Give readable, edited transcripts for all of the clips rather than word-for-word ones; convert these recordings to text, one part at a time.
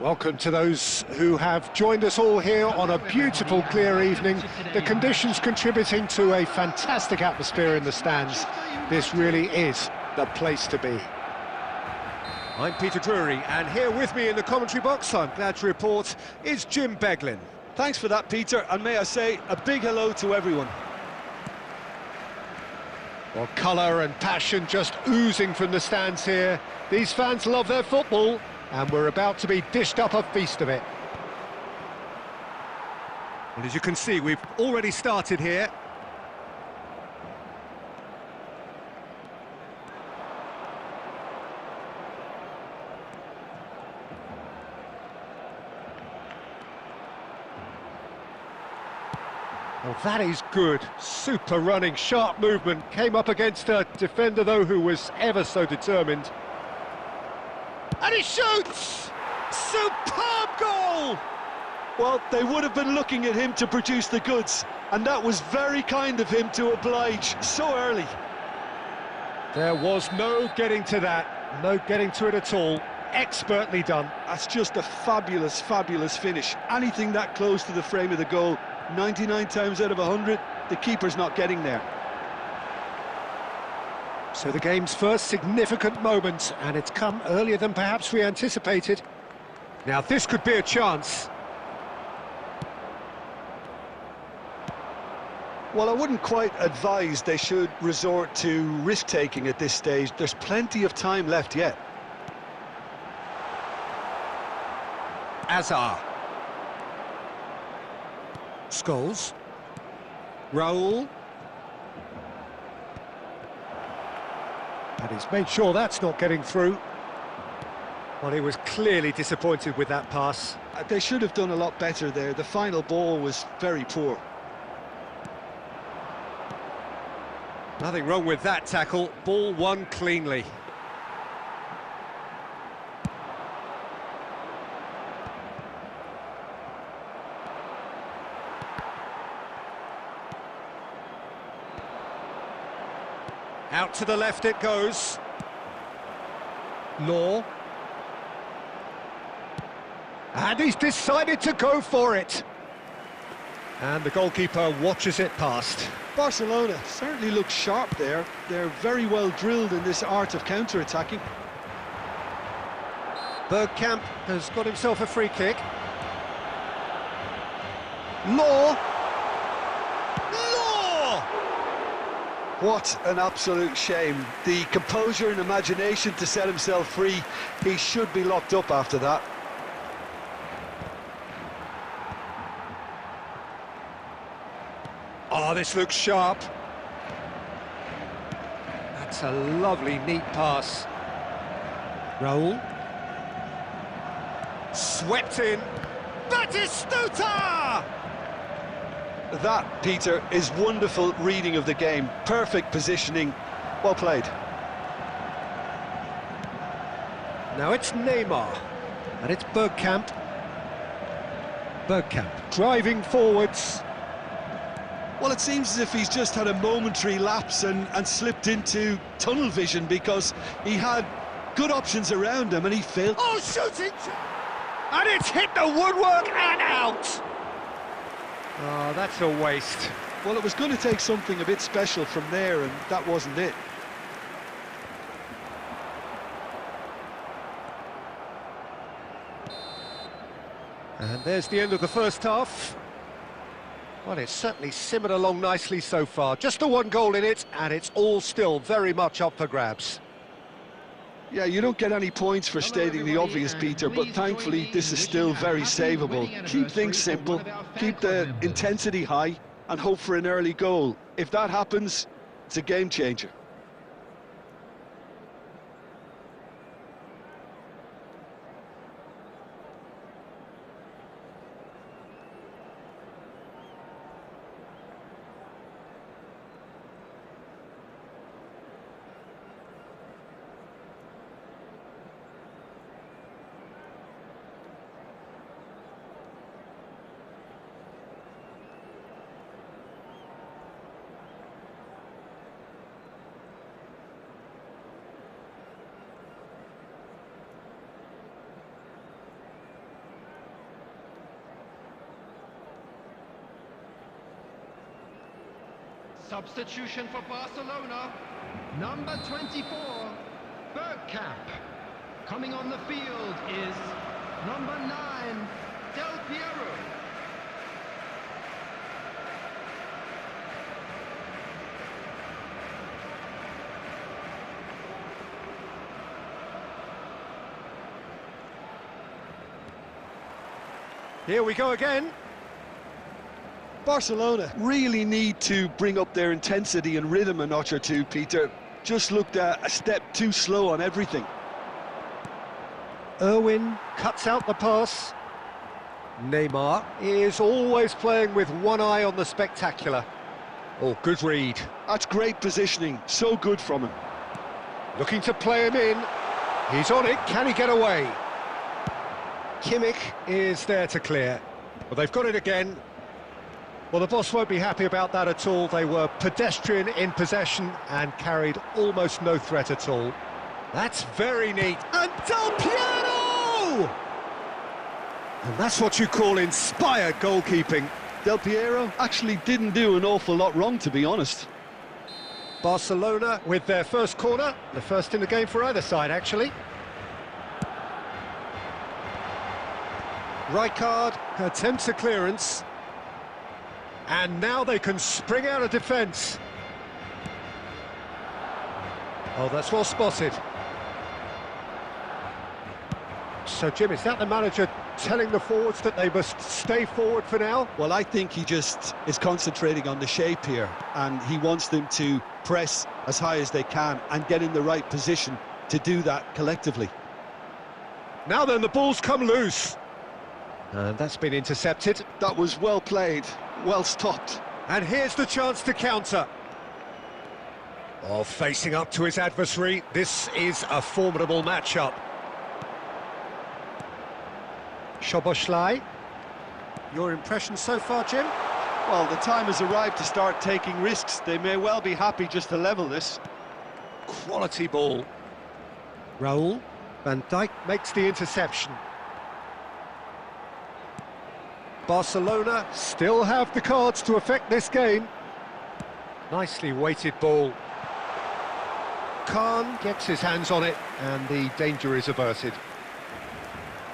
Welcome to those who have joined us all here on a beautiful, clear evening. The conditions contributing to a fantastic atmosphere in the stands. This really is the place to be. I'm Peter Drury, and here with me in the commentary box, I'm glad to report, is Jim Beglin. Thanks for that, Peter, and may I say a big hello to everyone. Well, colour and passion just oozing from the stands here. These fans love their football, and we're about to be dished up a feast of it. Well, as you can see, we've already started here. Well, that is good. Super running, sharp movement. Came up against a defender, though, who was ever so determined. And he shoots! Superb goal! Well, they would have been looking at him to produce the goods, and that was very kind of him to oblige so early. There was no getting to that, no getting to it at all. Expertly done. That's just a fabulous, fabulous finish. Anything that close to the frame of the goal, 99 times out of 100, the keeper's not getting there. So the game's first significant moment, and it's come earlier than perhaps we anticipated. Now this could be a chance. Well, I wouldn't quite advise they should resort to risk-taking at this stage. There's plenty of time left yet. Azar. Scholes. Raul. And he's made sure that's not getting through. Well, he was clearly disappointed with that pass. They should have done a lot better there. The final ball was very poor. Nothing wrong with that tackle. Ball won cleanly. Out to the left it goes. Law. And he's decided to go for it. And the goalkeeper watches it past. Barcelona certainly look sharp there. They're very well drilled in this art of counter-attacking. Bergkamp has got himself a free kick. Law. What an absolute shame. The composure and imagination to set himself free. He should be locked up after that. Oh, this looks sharp. That's a lovely, neat pass. Raul. Swept in. Batistuta! That, Peter, is wonderful reading of the game. Perfect positioning. Well played. Now it's Neymar. And it's Bergkamp. Bergkamp driving forwards. Well, it seems as if he's just had a momentary lapse and slipped into tunnel vision, because he had good options around him and he failed. Oh, shooting! And it's hit the woodwork and out! Oh, that's a waste. Well, it was going to take something a bit special from there, and that wasn't it. And there's the end of the first half. Well, it's certainly simmered along nicely so far. Just the one goal in it, and it's all still very much up for grabs. Yeah, you don't get any points for stating the obvious, Peter, but thankfully this is still very savable. Keep things simple, keep the intensity high, and hope for an early goal. If that happens, it's a game changer. Substitution for Barcelona. Number 24, Bergkamp. Coming on the field is number 9, Del Piero. Here we go again. Barcelona really need to bring up their intensity and rhythm a notch or two, Peter. Just looked a step too slow on everything. Irwin cuts out the pass. Neymar is always playing with one eye on the spectacular. Oh, good read. That's great positioning, so good from him. Looking to play him in. He's on it, can he get away? Kimmich is there to clear. Well, they've got it again. Well, the boss won't be happy about that at all. They were pedestrian in possession and carried almost no threat at all. That's very neat. And Del Piero! And that's what you call inspired goalkeeping. Del Piero actually didn't do an awful lot wrong, to be honest. Barcelona with their first corner. The first in the game for either side, actually. Rijkaard attempts a clearance. And now they can spring out of defence. Oh, that's well spotted. So, Jim, is that the manager telling the forwards that they must stay forward for now? Well, I think he just is concentrating on the shape here, and he wants them to press as high as they can and get in the right position to do that collectively. Now then, the ball's come loose. And that's been intercepted. That was well played, well stopped. And here's the chance to counter. Oh, facing up to his adversary, this is a formidable matchup. Szoboszlai. Your impression so far, Jim? Well, the time has arrived to start taking risks. They may well be happy just to level this. Quality ball. Raul. Van Dijk makes the interception. Barcelona still have the cards to affect this game. Nicely weighted ball. Khan gets his hands on it and the danger is averted.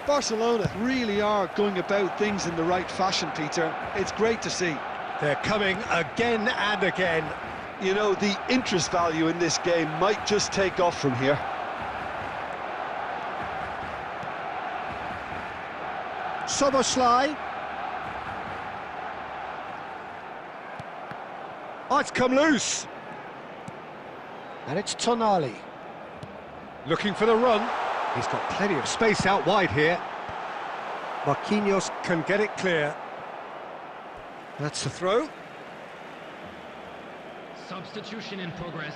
Barcelona really are going about things in the right fashion, Peter. It's great to see. They're coming again and again. You know, the interest value in this game might just take off from here. Szoboszlai. Oh, it's come loose. And it's Tonali. Looking for the run. He's got plenty of space out wide here. Marquinhos can get it clear. That's the throw. Substitution in progress.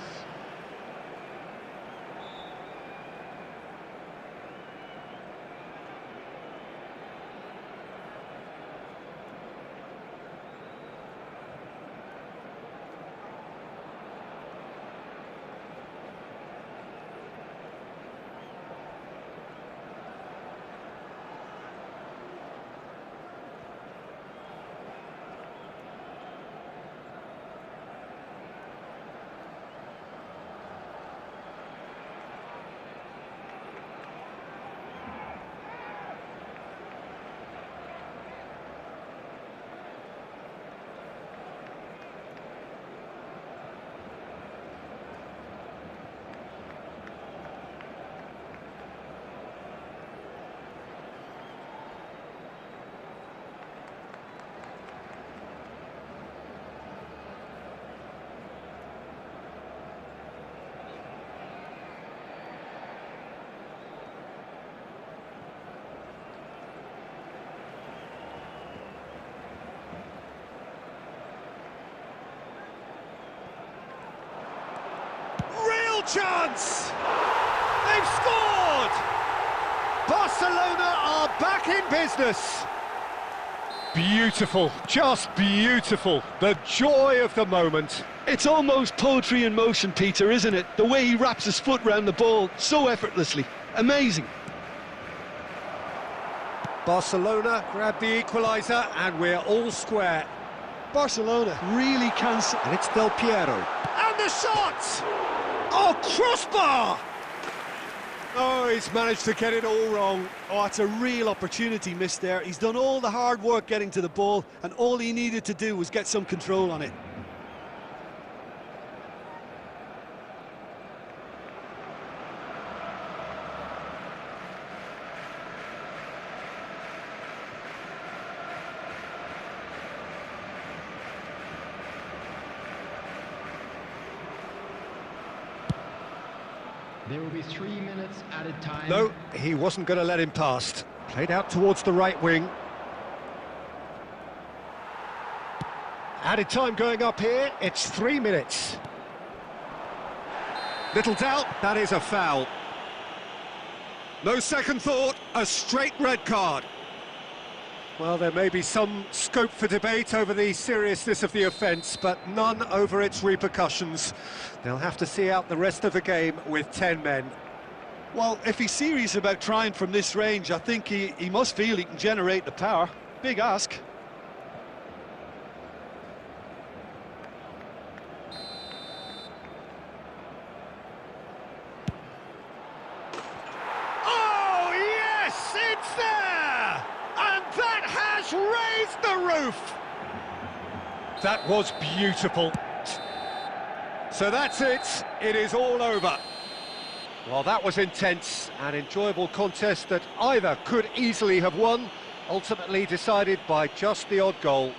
Chance! They've scored! Barcelona are back in business. Beautiful, just beautiful. The joy of the moment. It's almost poetry in motion, Peter, isn't it? The way he wraps his foot round the ball so effortlessly. Amazing. Barcelona grab the equaliser and we're all square. Barcelona really can... And it's Del Piero. And the shot! Oh, crossbar! Oh, he's managed to get it all wrong. Oh, it's a real opportunity missed there. He's done all the hard work getting to the ball, and all he needed to do was get some control on it. There will be 3 minutes added time. No, he wasn't going to let him past. Played out towards the right wing. Added time going up here, it's 3 minutes. Little doubt, that is a foul. No second thought, a straight red card. Well, there may be some scope for debate over the seriousness of the offence, but none over its repercussions. They'll have to see out the rest of the game with 10 men. Well, if he's serious about trying from this range, I think he must feel he can generate the power. Big ask. Oh, yes, it's there! And that has raised the roof! That was beautiful. So that's it, it is all over. Well, that was intense, an enjoyable contest that either could easily have won, ultimately decided by just the odd goal.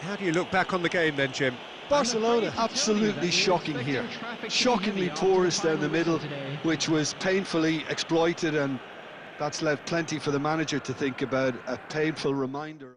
How do you look back on the game then, Jim? Barcelona absolutely shocking here. Shockingly porous down the middle, which was painfully exploited, and that's left plenty for the manager to think about, a painful reminder.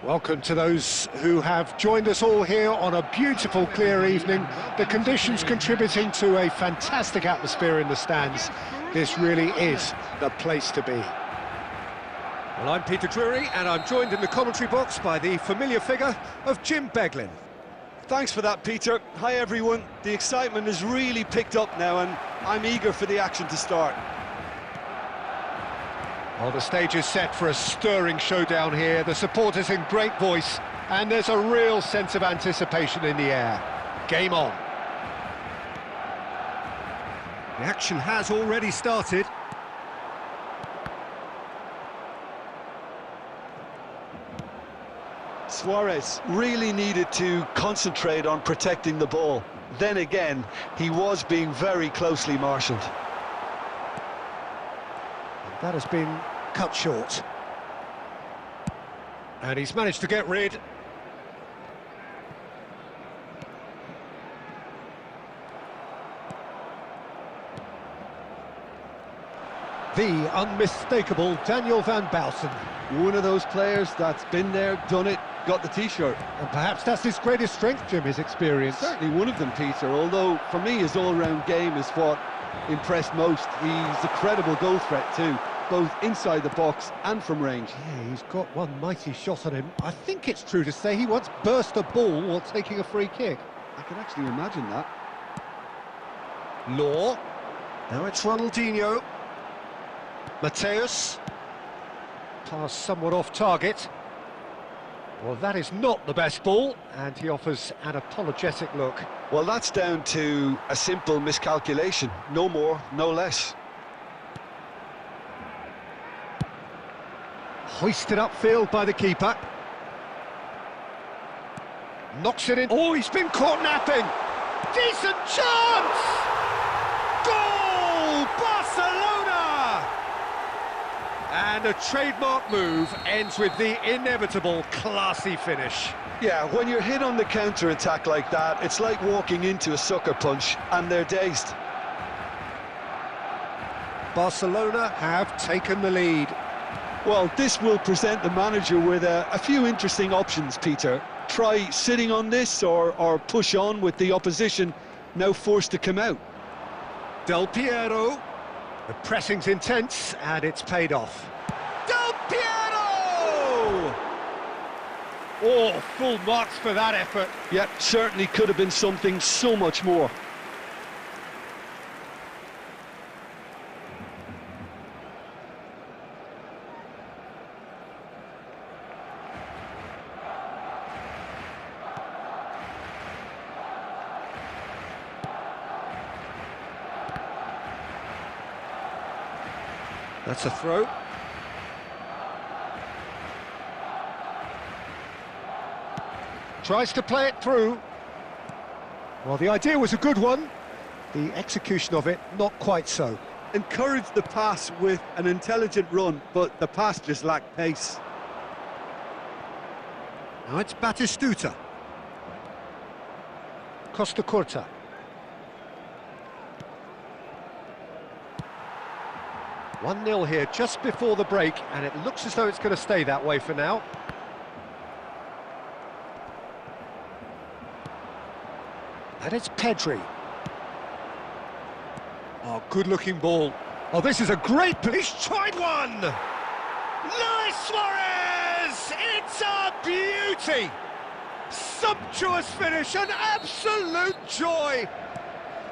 Welcome to those who have joined us all here on a beautiful, clear evening. The conditions contributing to a fantastic atmosphere in the stands. This really is the place to be. Well, I'm Peter Drury, and I'm joined in the commentary box by the familiar figure of Jim Beglin. Thanks for that, Peter. Hi, everyone. The excitement has really picked up now, and I'm eager for the action to start. Well, the stage is set for a stirring showdown here. The supporters in great voice, and there's a real sense of anticipation in the air. Game on. The action has already started. Suarez really needed to concentrate on protecting the ball. Then again, he was being very closely marshalled. That has been cut short. And he's managed to get rid. The unmistakable Daniel van Baalsen. One of those players that's been there, done it, got the t-shirt. And perhaps that's his greatest strength, Jim, his experience. Certainly one of them, Peter, although for me his all-round game is what impressed most. He's a credible goal threat too, both inside the box and from range. Yeah, he's got one mighty shot on him. I think it's true to say he once burst a ball while taking a free kick. I can actually imagine that. Law. Now it's Ronaldinho. Mateus. Pass somewhat off target. Well, that is not the best ball, and he offers an apologetic look. Well, that's down to a simple miscalculation. No more, no less. Hoisted upfield by the keeper. Knocks it in. Oh, he's been caught napping. Decent chance! Goal! Barcelona! And a trademark move ends with the inevitable classy finish. Yeah, when you're hit on the counter-attack like that, it's like walking into a sucker punch, and they're dazed. Barcelona have taken the lead. Well, this will present the manager with a few interesting options, Peter. Try sitting on this or push on with the opposition now forced to come out. Del Piero. The pressing's intense, and it's paid off. Del Piero! Oh, full marks for that effort. Yeah, certainly could have been something so much more. That's a throw. Tries to play it through. Well, the idea was a good one. The execution of it, not quite so. Encouraged the pass with an intelligent run, but the pass just lacked pace. Now it's Batistuta. Costa Curta. One 0 here just before the break, and it looks as though it's going to stay that way for now. And it's Pedri. Oh, good-looking ball. Oh, this is a great... He's tried one! Luis Suarez! It's a beauty! Sumptuous finish, an absolute joy!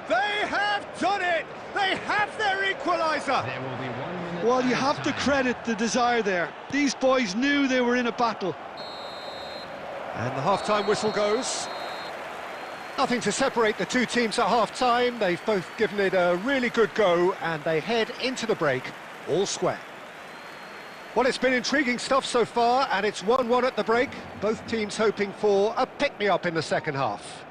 They have done it! They have their equaliser! There will be 1 minute. Well, you have to credit the desire there. These boys knew they were in a battle. And the half-time whistle goes. Nothing to separate the two teams at half-time. They've both given it a really good go, and they head into the break all square. Well, it's been intriguing stuff so far, and it's 1-1 at the break. Both teams hoping for a pick-me-up in the second half.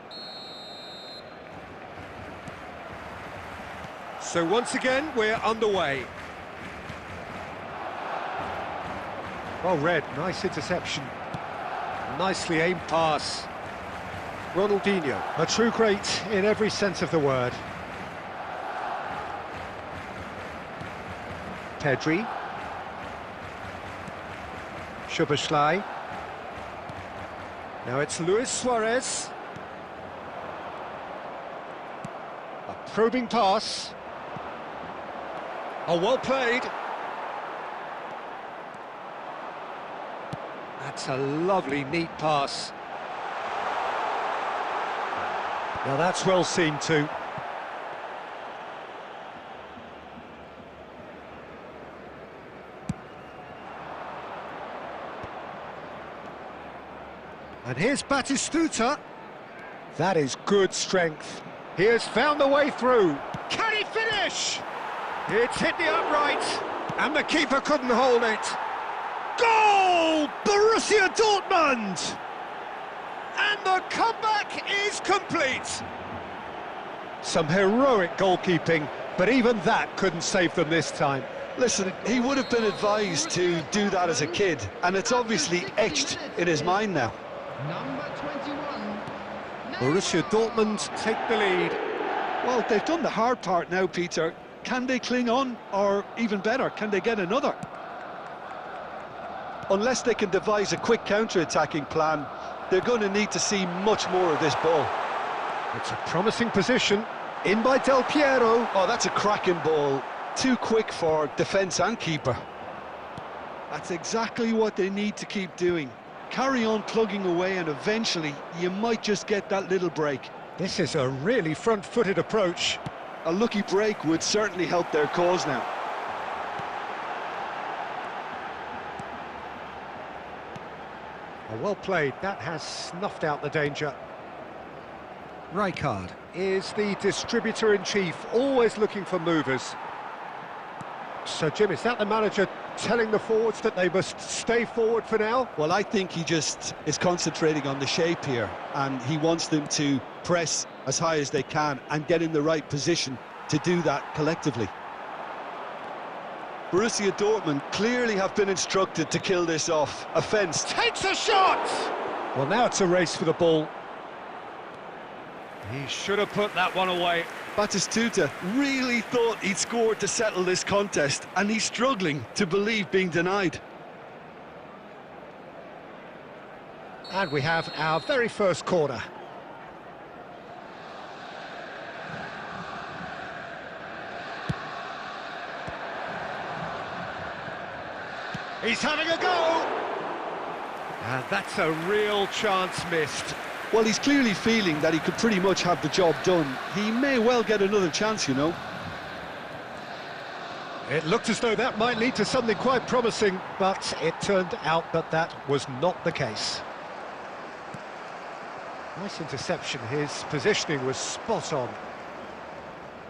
So once again, we're underway. Well read, nice interception. Nicely aimed pass. Ronaldinho, a true great in every sense of the word. Pedri. Szoboszlai. Now it's Luis Suarez. A probing pass. Oh, well played. That's a lovely, neat pass. Now that's well seen too. And here's Batistuta. That is good strength. He has found the way through. Can he finish? It's hit the upright, and the keeper couldn't hold it. Goal! Borussia Dortmund! And the comeback is complete. Some heroic goalkeeping, but even that couldn't save them this time. Listen, he would have been advised to do that as a kid, and it's obviously etched in his mind now. Number 21. Borussia Dortmund take the lead. Well, they've done the hard part now, Peter. Can they cling on, or even better, can they get another? Unless they can devise a quick counter-attacking plan, they're going to need to see much more of this ball. It's a promising position. In by Del Piero. Oh, that's a cracking ball. Too quick for defence and keeper. That's exactly what they need to keep doing. Carry on plugging away, and eventually you might just get that little break. This is a really front-footed approach. A lucky break would certainly help their cause now. Oh, well played. That has snuffed out the danger. Rijkaard is the distributor-in-chief, always looking for movers. So, Jim, is that the manager telling the forwards that they must stay forward for now? Well, I think he just is concentrating on the shape here, and he wants them to press as high as they can and get in the right position to do that collectively. Borussia Dortmund clearly have been instructed to kill this off. Offence. Takes a shot! Well, now it's a race for the ball. He should have put that one away. Batistuta really thought he'd scored to settle this contest, and he's struggling to believe being denied. And we have our very first corner. He's having a go! And that's a real chance missed. Well, he's clearly feeling that he could pretty much have the job done. He may well get another chance, you know. It looked as though that might lead to something quite promising, but it turned out that that was not the case. Nice interception. His positioning was spot on.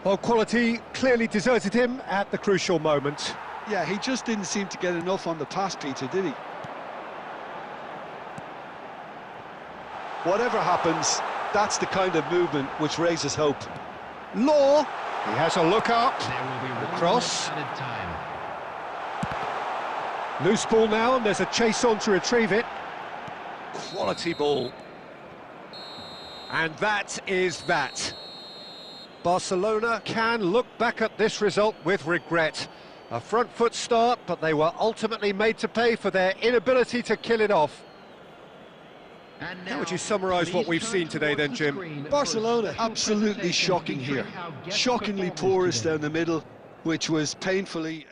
Well, quality clearly deserted him at the crucial moment. Yeah, he just didn't seem to get enough on the pass, Peter, did he? Whatever happens, that's the kind of movement which raises hope. Law, he has a look up. There will be The one cross. minute added time. Loose ball now, and there's a chase on to retrieve it. Quality ball. And that is that. Barcelona can look back at this result with regret. A front foot start, but they were ultimately made to pay for their inability to kill it off. How would you summarise what we've seen today then, Jim? Barcelona, absolutely shocking here. Shockingly porous down the middle, which was painfully...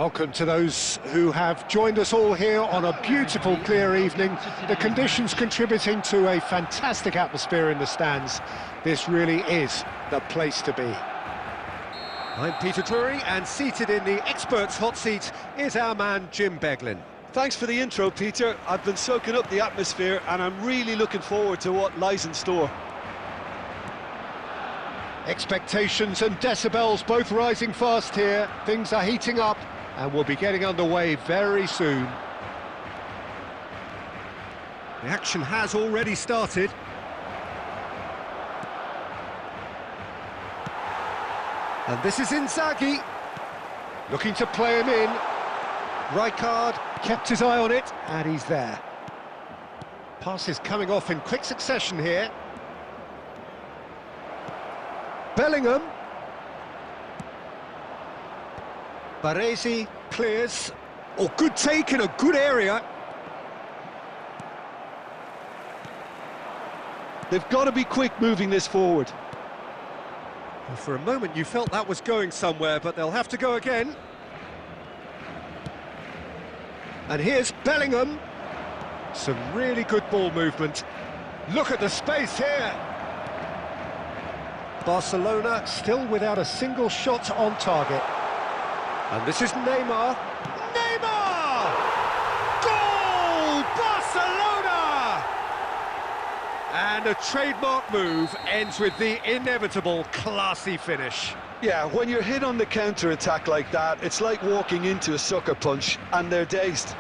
Welcome to those who have joined us all here on a beautiful, clear evening. The conditions contributing to a fantastic atmosphere in the stands. This really is the place to be. I'm Peter Drury, and seated in the experts' hot seat is our man Jim Beglin. Thanks for the intro, Peter. I've been soaking up the atmosphere and I'm really looking forward to what lies in store. Expectations and decibels both rising fast here. Things are heating up and we'll be getting underway very soon. The action has already started. And this is Inzaghi, Looking to play him in. Rijkaard kept his eye on it, and he's there. Passes coming off in quick succession here. Bellingham. Baresi clears. Oh, good take in a good area. They've got to be quick moving this forward. Well, for a moment you felt that was going somewhere, but they'll have to go again. And here's Bellingham. Some really good ball movement. Look at the space here. Barcelona still without a single shot on target. And this is Neymar. Neymar! Goal! Barcelona! And a trademark move ends with the inevitable classy finish. Yeah, when you're hit on the counter-attack like that, it's like walking into a sucker punch and they're dazed.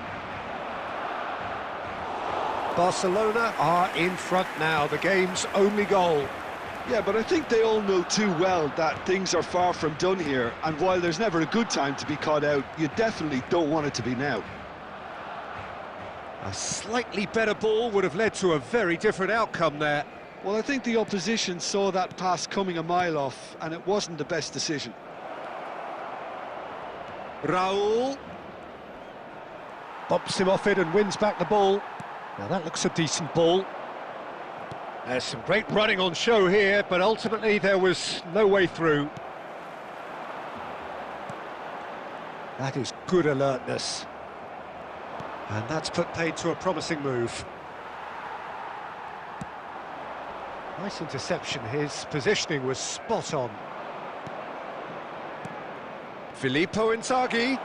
Barcelona are in front now, the game's only goal. Yeah, but I think they all know too well that things are far from done here, and while there's never a good time to be caught out, you definitely don't want it to be now. A slightly better ball would have led to a very different outcome there. Well, I think the opposition saw that pass coming a mile off, and it wasn't the best decision. Raul. Bumps him off it and wins back the ball. Now that looks a decent ball. There's some great running on show here, but ultimately there was no way through. That is good alertness. And that's put paid to a promising move. Nice interception, his positioning was spot on. Filippo Inzaghi.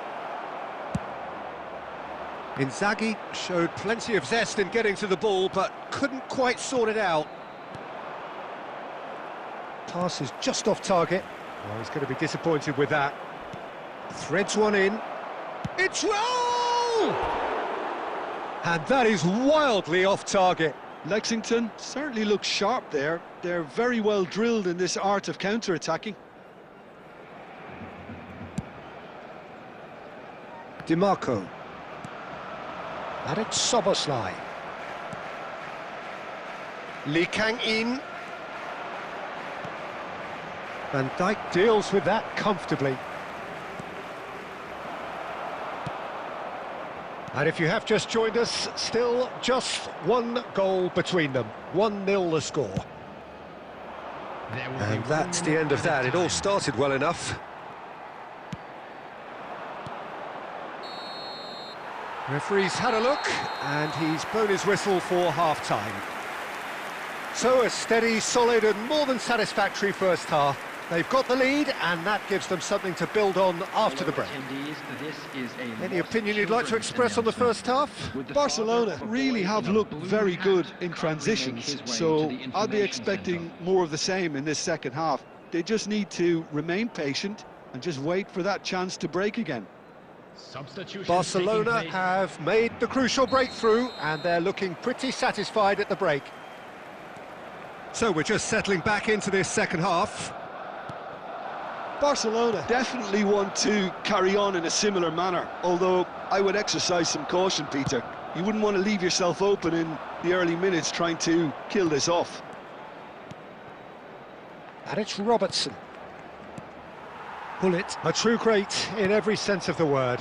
Inzaghi showed plenty of zest in getting to the ball, but couldn't quite sort it out. Pass is just off target. Well, he's going to be disappointed with that. Threads one in. It's Raul! And that is wildly off target. Lexington certainly looks sharp there. They're very well drilled in this art of counter-attacking. DiMarco. And it's Soboslai. Lee Kang-in. Van Dijk deals with that comfortably. And if you have just joined us, still just one goal between them. 1-0 the score. And that's the end of that. It all started well enough. Referee's had a look, and he's blown his whistle for half-time. So a steady, solid and more than satisfactory first half. They've got the lead, and that gives them something to build on after the break. Any opinion you'd like to express on the first half? Barcelona really have looked very good in transitions, so I'll be expecting more of the same in this second half. They just need to remain patient and just wait for that chance to break again. Barcelona have made the crucial breakthrough, and they're looking pretty satisfied at the break. So we're just settling back into this second half. Barcelona definitely want to carry on in a similar manner, although I would exercise some caution, Peter. You wouldn't want to leave yourself open in the early minutes trying to kill this off. And it's Robertson. Bullet, a true great in every sense of the word.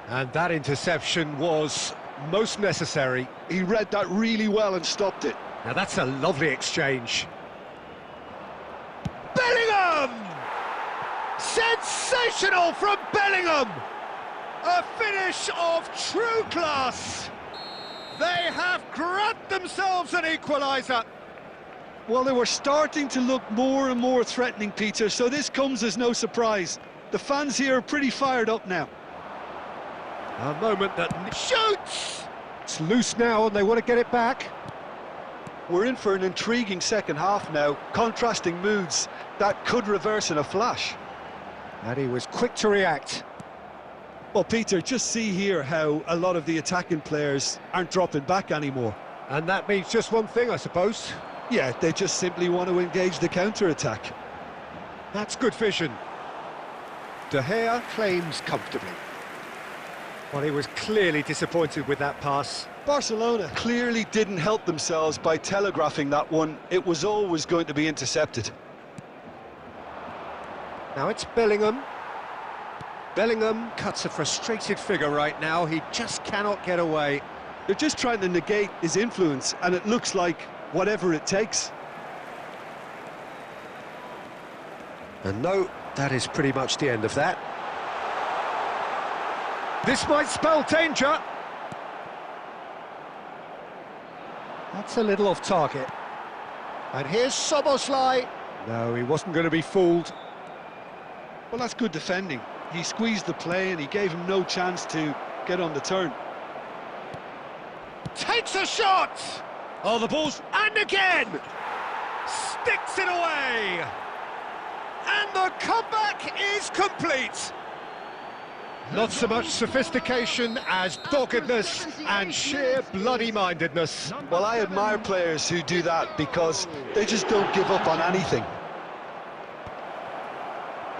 And that interception was most necessary. He read that really well and stopped it. Now that's a lovely exchange. Bellingham! Sensational from Bellingham! A finish of true class! They have grabbed themselves an equaliser. Well, they were starting to look more and more threatening, Peter, so this comes as no surprise. The fans here are pretty fired up now. A moment that shoots! It's loose now and they want to get it back. We're in for an intriguing second half now, contrasting moods that could reverse in a flash. And he was quick to react. Well, Peter, just see here how a lot of the attacking players aren't dropping back anymore. And that means just one thing, I suppose. Yeah, they just simply want to engage the counter-attack. That's good vision. De Gea claims comfortably. Well, he was clearly disappointed with that pass. Barcelona clearly didn't help themselves by telegraphing that one. It was always going to be intercepted. Now it's Bellingham. Bellingham cuts a frustrated figure right now. He just cannot get away. They're just trying to negate his influence, and it looks like whatever it takes. And no, that is pretty much the end of that. This might spell danger. That's a little off target. And here's Soboslai. No, he wasn't going to be fooled. Well, that's good defending. He squeezed the play and he gave him no chance to get on the turn. Takes a shot! Oh, the ball's... And again! Sticks it away! And the comeback is complete! Not so much sophistication as doggedness and sheer bloody-mindedness. Well, I admire players who do that because they just don't give up on anything.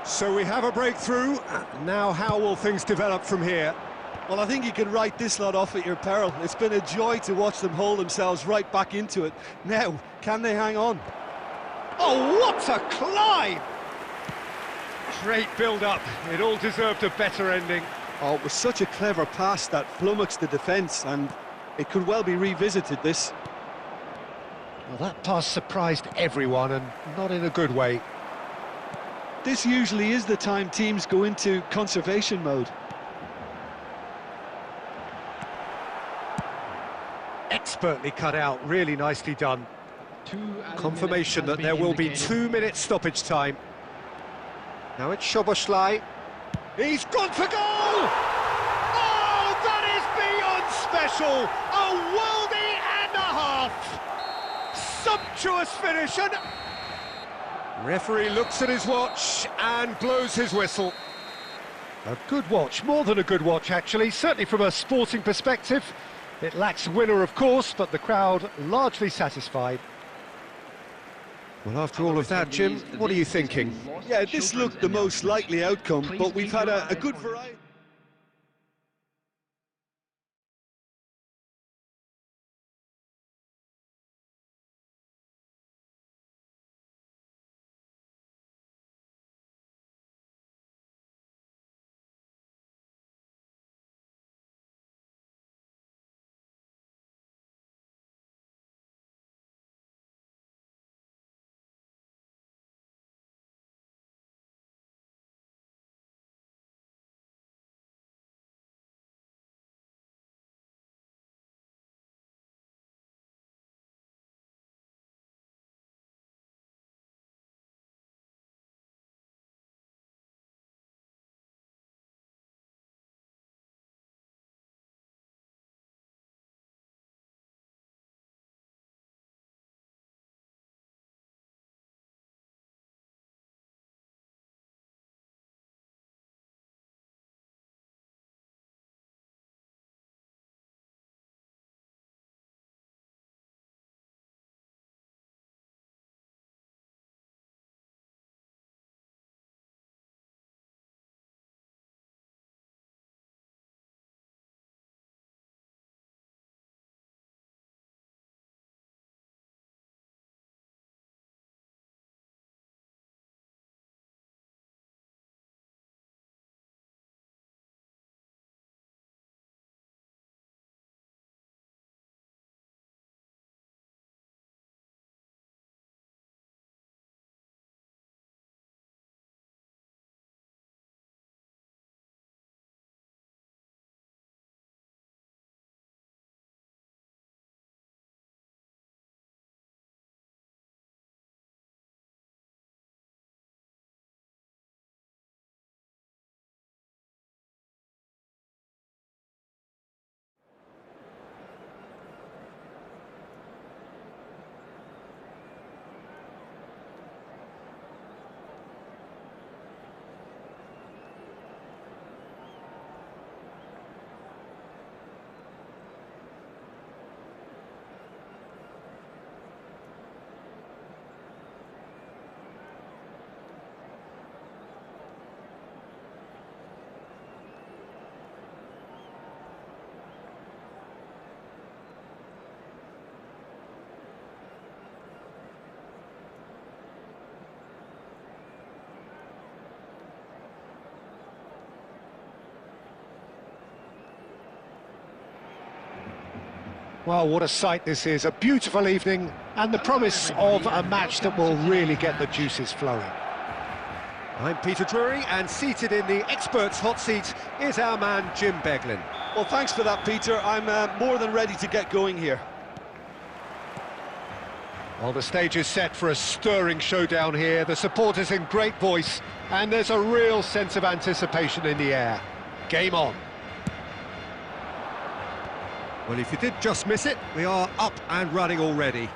So we have a breakthrough. Now how will things develop from here? Well, I think you can write this lot off at your peril. It's been a joy to watch them hold themselves right back into it. Now, can they hang on? Oh, what a climb! Great build-up. It all deserved a better ending. Oh, it was such a clever pass that flummoxed the defence, and it could well be revisited, this. Well, that pass surprised everyone, and not in a good way. This usually is the time teams go into conservation mode. Expertly cut out, really nicely done. Confirmation that there will be 2 minutes stoppage time. Now it's Szoboszlai. He's gone for goal! Oh, that is beyond special! A worldie and a half! Sumptuous finish, and... Referee looks at his watch and blows his whistle. A good watch, more than a good watch actually, certainly from a sporting perspective. It lacks winner, of course, but the crowd largely satisfied. Well, after all of that, Jim, what are you thinking? Yeah, this looked the most likely outcome, but we've had a good variety. Well, what a sight this is, a beautiful evening, and the promise of a match that will really get the juices flowing. I'm Peter Drury, and seated in the experts' hot seat is our man Jim Beglin. Well, thanks for that, Peter. I'm more than ready to get going here. Well, the stage is set for a stirring showdown here. The supporters in great voice, and there's a real sense of anticipation in the air. Game on. Well, if you did just miss it, we are up and running already.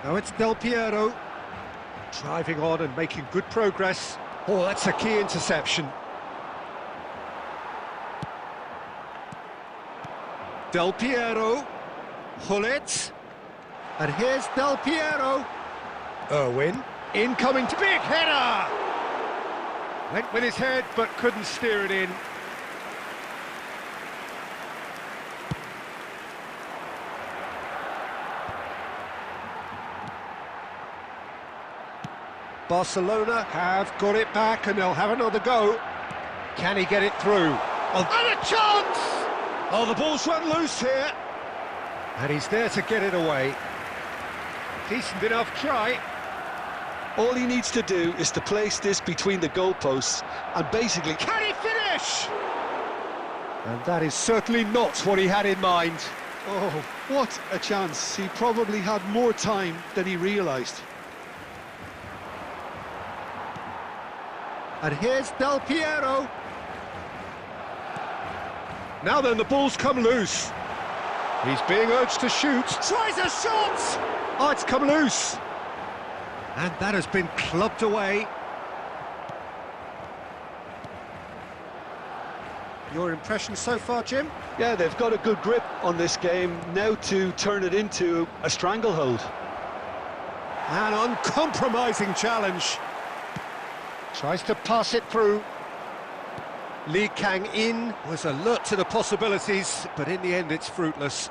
Now it's Del Piero, driving on and making good progress. Oh, that's a key interception. Del Piero, Hullet, and here's Del Piero. Irwin, incoming to big header! Went with his head, but couldn't steer it in. Barcelona have got it back, and they'll have another go. Can he get it through? Oh, and a chance! Oh, the ball's run loose here. And he's there to get it away. Decent enough try. All he needs to do is to place this between the goalposts and basically... Can he finish? And that is certainly not what he had in mind. Oh, what a chance. He probably had more time than he realised. And here's Del Piero. Now then, the ball's come loose. He's being urged to shoot. Tries a shot! Oh, it's come loose. And that has been clubbed away. Your impression so far, Jim? Yeah, they've got a good grip on this game, now to turn it into a stranglehold. An uncompromising challenge. Tries to pass it through. Lee Kang-in was alert to the possibilities, but in the end it's fruitless.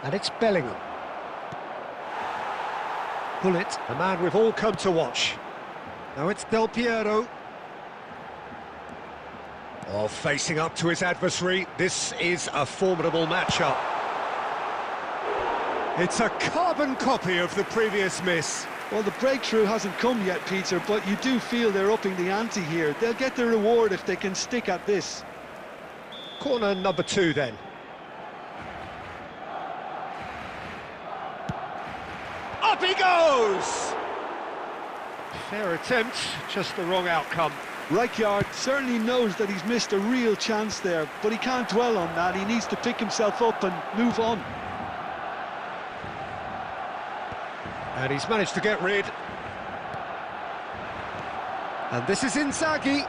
And it's Bellingham. Bullet, a man we've all come to watch. Now it's Del Piero. Oh, facing up to his adversary. This is a formidable matchup. It's a carbon copy of the previous miss. Well, the breakthrough hasn't come yet, Peter, but you do feel they're upping the ante here. They'll get the reward if they can stick at this. Corner number 2 then. Up he goes! Fair attempt, just the wrong outcome. Rijkaard certainly knows that he's missed a real chance there, but he can't dwell on that. He needs to pick himself up and move on. And he's managed to get rid. And this is Inzaghi.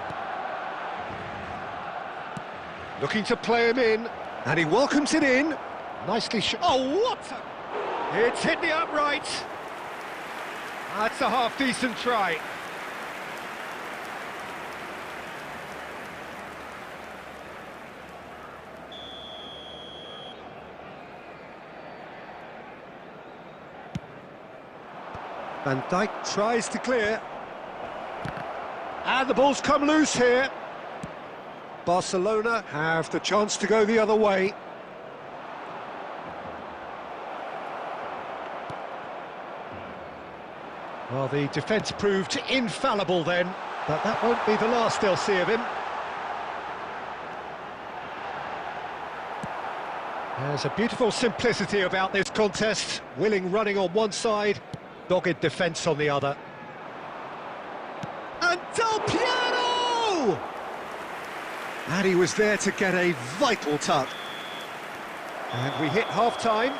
Looking to play him in. And he welcomes it in. Nicely shot. Oh, what a... It's hit the upright. That's a half-decent try. Van Dijk tries to clear. And the ball's come loose here. Barcelona have the chance to go the other way. Well, the defence proved infallible then, but that won't be the last they'll see of him. There's a beautiful simplicity about this contest. Willing running on one side, dogged defence on the other. And Del Piero! And he was there to get a vital tuck. And we hit half-time.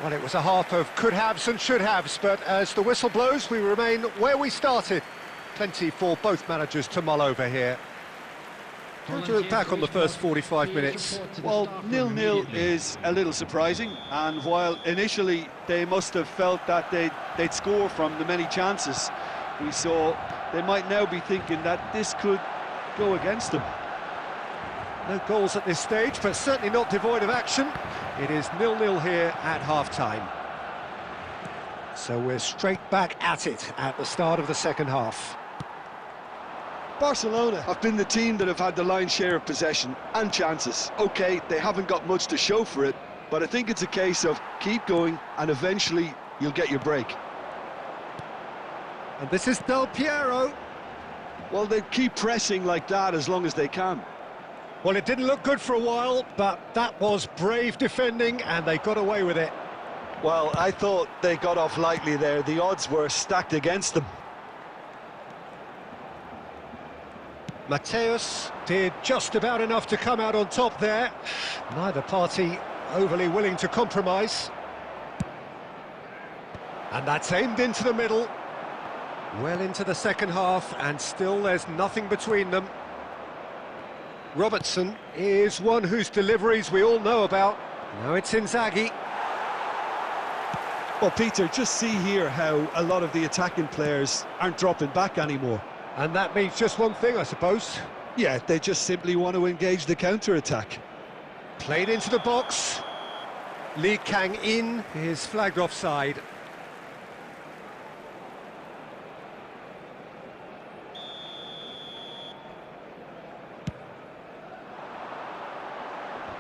Well, it was a half of could-haves and should-haves, but as the whistle blows, we remain where we started. Plenty for both managers to mull over here. How do you look back on the first 45 minutes? Well, 0-0 is a little surprising, and while initially they must have felt that they'd score from the many chances we saw, they might now be thinking that this could go against them. No goals at this stage, but certainly not devoid of action. It is 0-0 here at half-time. So we're straight back at it at the start of the second half. Barcelona have been the team that have had the lion's share of possession and chances. Okay, they haven't got much to show for it, but I think it's a case of keep going and eventually you'll get your break. And this is Del Piero. Well, they keep pressing like that as long as they can. Well, it didn't look good for a while, but that was brave defending and they got away with it. Well, I thought they got off lightly there. The odds were stacked against them. Mateus did just about enough to come out on top there. Neither party overly willing to compromise. And that's aimed into the middle. Well into the second half, and still there's nothing between them. Robertson is one whose deliveries we all know about. Now it's Inzaghi. Well, Peter, just see here how a lot of the attacking players aren't dropping back anymore. And that means just one thing, I suppose. Yeah, they just simply want to engage the counter-attack. Played into the box. Lee Kang-in is flagged offside.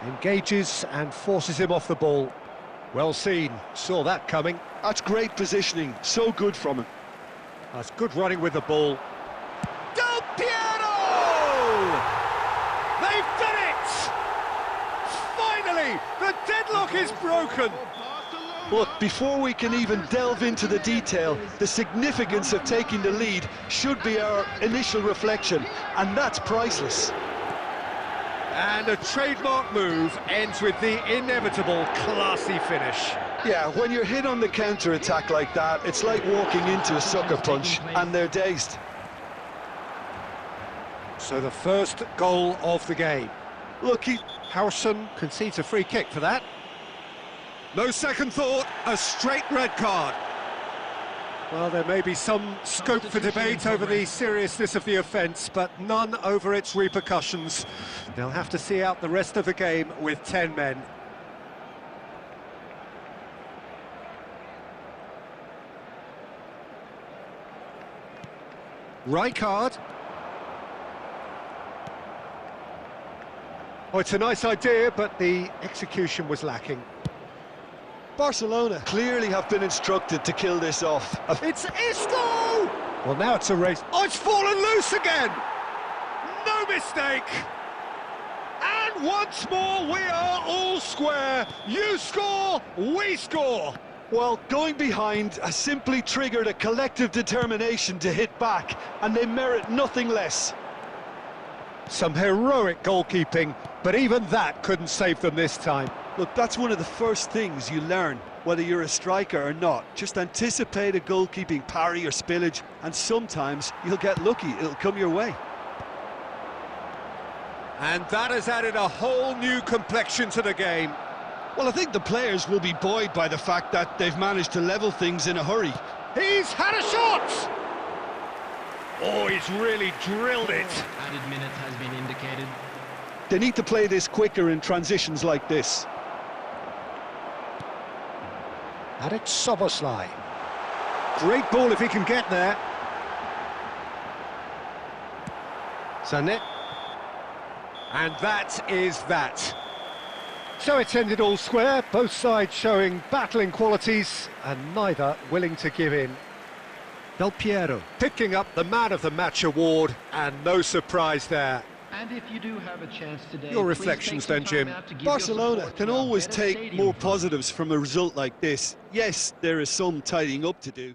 Engages and forces him off the ball. Well seen, saw that coming. That's great positioning, so good from him. That's good running with the ball. Del Piero! They've done it! Finally, the deadlock is broken. Look, before we can even delve into the detail, the significance of taking the lead should be our initial reflection, and that's priceless. And a trademark move ends with the inevitable classy finish. Yeah, when you're hit on the counter-attack like that, it's like walking into a sucker punch, and they're dazed. So the first goal of the game. Look, Howson concedes a free kick for that. No second thought, a straight red card. Well, there may be some scope for debate over the seriousness of the offence, but none over its repercussions. They'll have to see out the rest of the game with 10 men. Rijkaard. Oh, it's a nice idea, but the execution was lacking. Barcelona clearly have been instructed to kill this off. It's Isco! Well, now it's a race. Oh, it's fallen loose again! No mistake! And once more, we are all square. You score, we score. Well, going behind has simply triggered a collective determination to hit back, and they merit nothing less. Some heroic goalkeeping, but even that couldn't save them this time. Look, that's one of the first things you learn, whether you're a striker or not. Just anticipate a goalkeeping parry or spillage, and sometimes you'll get lucky, it'll come your way. And that has added a whole new complexion to the game. Well, I think the players will be buoyed by the fact that they've managed to level things in a hurry. He's had a shot! Oh, he's really drilled it. Added minutes has been indicated. They need to play this quicker in transitions like this. And it's Soboslai. Great ball if he can get there. Sané. And that is that. So it's ended all square, both sides showing battling qualities and neither willing to give in. Del Piero picking up the Man of the Match award, and no surprise there. And if you do have a chance today, Your reflections then, Jim. Barcelona can always take more positives from a result like this. Yes, there is some tidying up to do.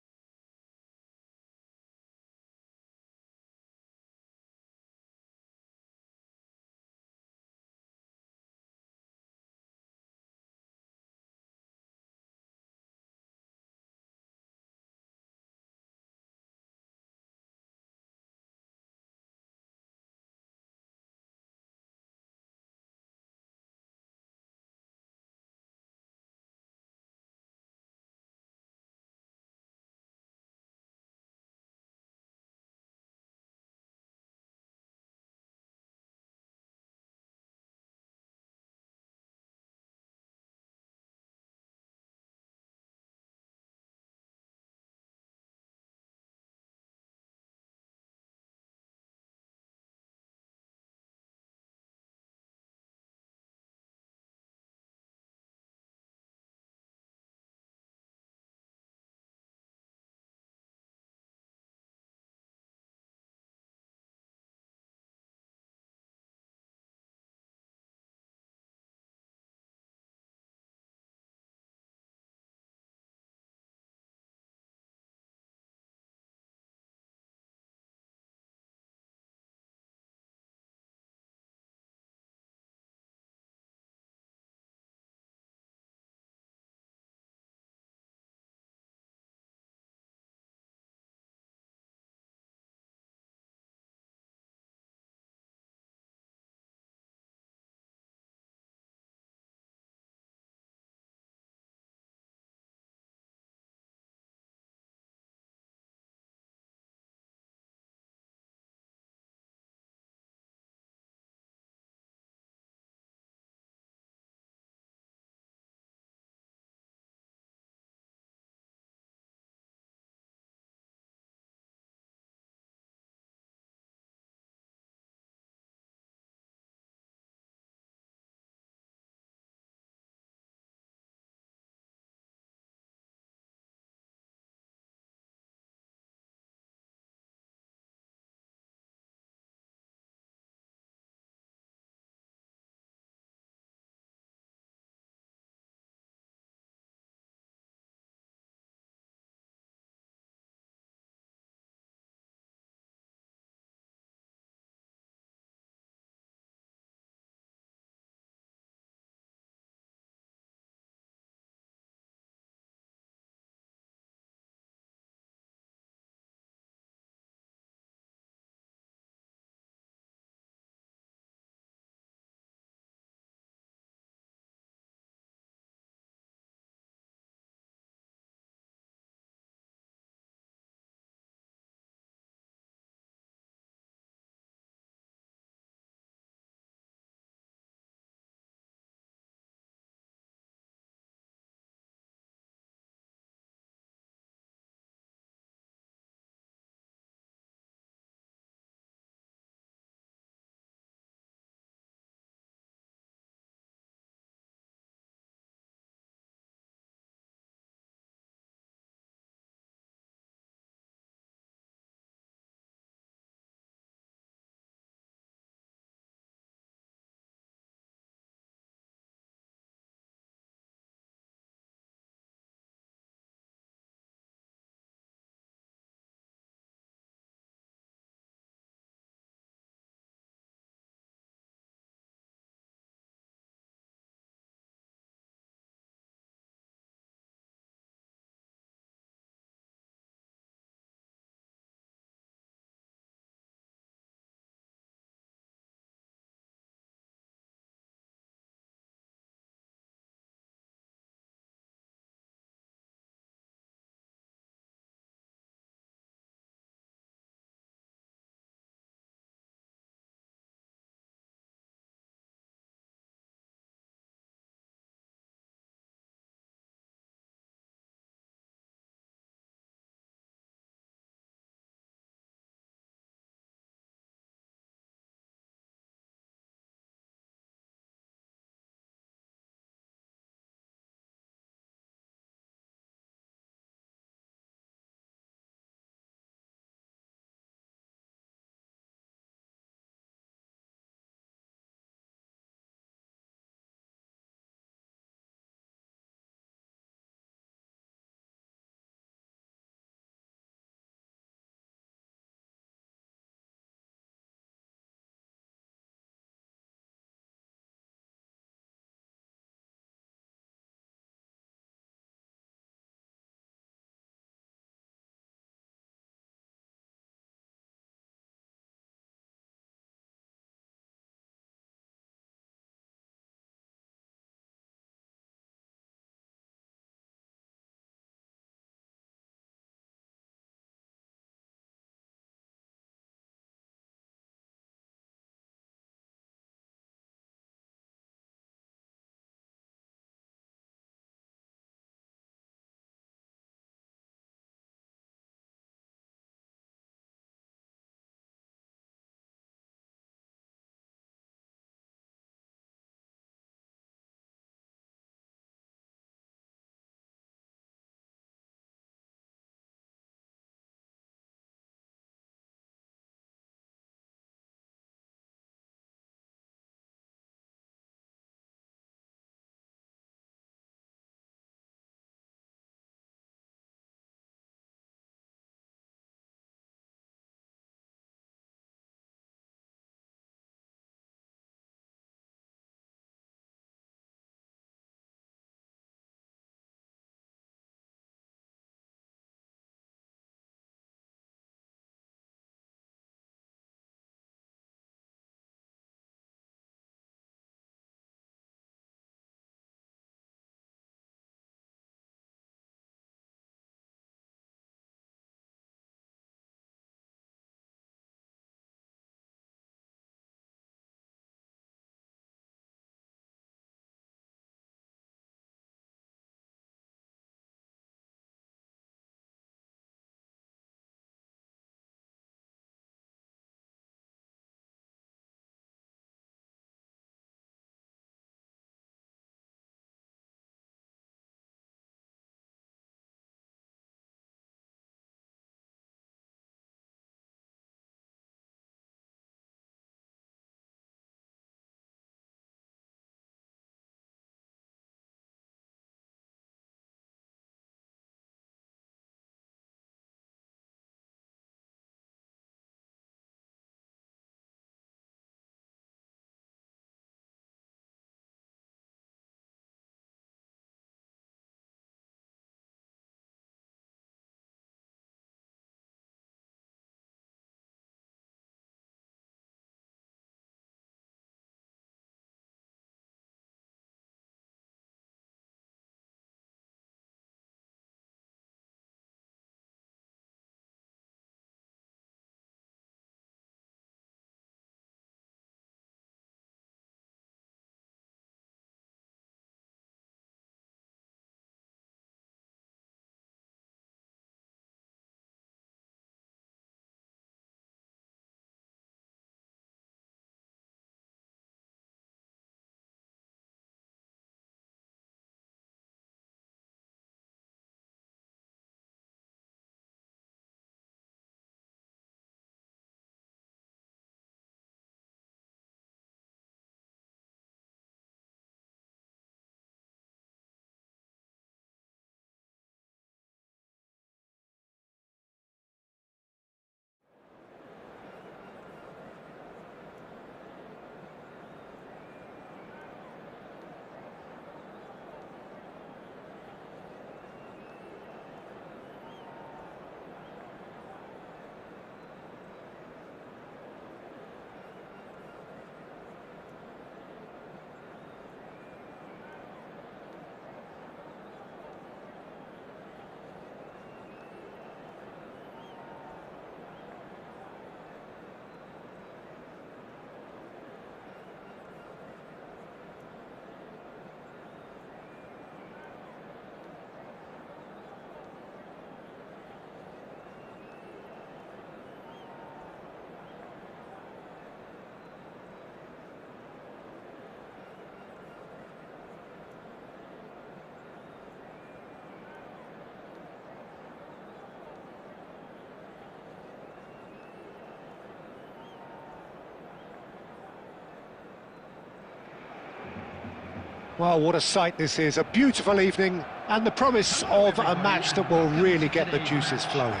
Well, what a sight this is, a beautiful evening, and the promise of a match that will really get the juices flowing.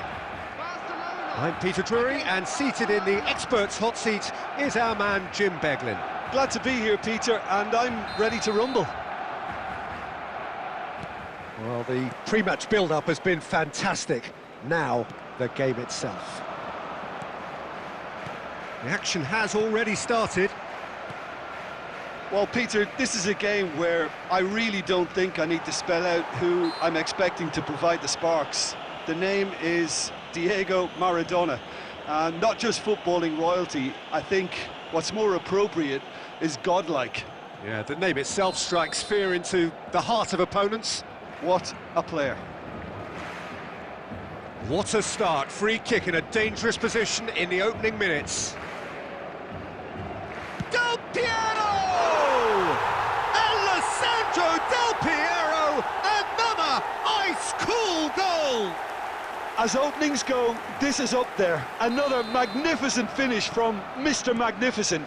I'm Peter Drury, and seated in the experts' hot seat is our man Jim Beglin. Glad to be here, Peter, and I'm ready to rumble. Well, the pre-match build-up has been fantastic. Now, the game itself. The action has already started. Well, Peter, this is a game where I really don't think I need to spell out who I'm expecting to provide the sparks. The name is Diego Maradona. Not just footballing royalty, I think what's more appropriate is godlike. Yeah, the name itself strikes fear into the heart of opponents. What a player. What a start, free kick in a dangerous position in the opening minutes. Del Piero! Alessandro Del Piero, another ice-cool goal! As openings go, this is up there. Another magnificent finish from Mr. Magnificent.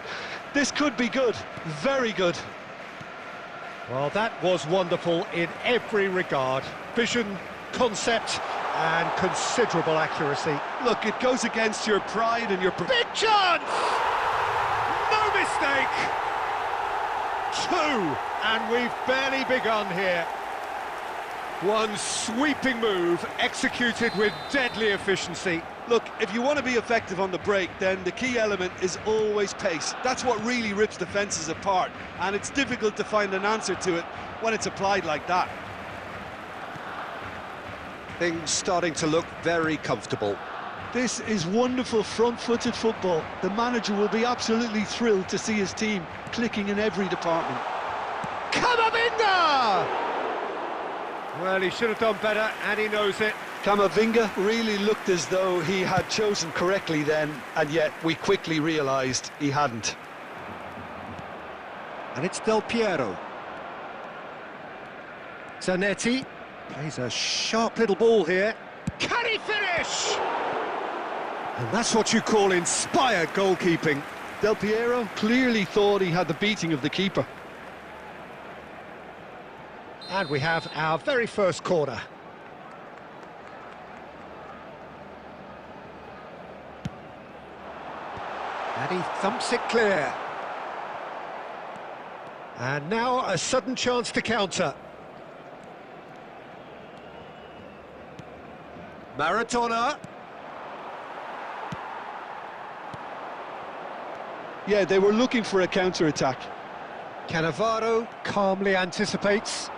This could be good, very good. Well, that was wonderful in every regard. Vision, concept, and considerable accuracy. Look, it goes against your pride and your... Big chance! No mistake! Two, and we've barely begun here. One sweeping move, executed with deadly efficiency. Look, if you want to be effective on the break, then the key element is always pace. That's what really rips defences apart, and it's difficult to find an answer to it when it's applied like that. Things starting to look very comfortable. This is wonderful front-footed football. The manager will be absolutely thrilled to see his team clicking in every department. Camavinga! Well, he should have done better, and he knows it. Camavinga really looked as though he had chosen correctly then, and yet we quickly realised he hadn't. And it's Del Piero. Zanetti plays a sharp little ball here. Can he finish? And that's what you call inspired goalkeeping. Del Piero clearly thought he had the beating of the keeper. And we have our very first corner. And he thumps it clear. And now a sudden chance to counter. Maradona. Yeah, they were looking for a counter-attack. Cannavaro calmly anticipates.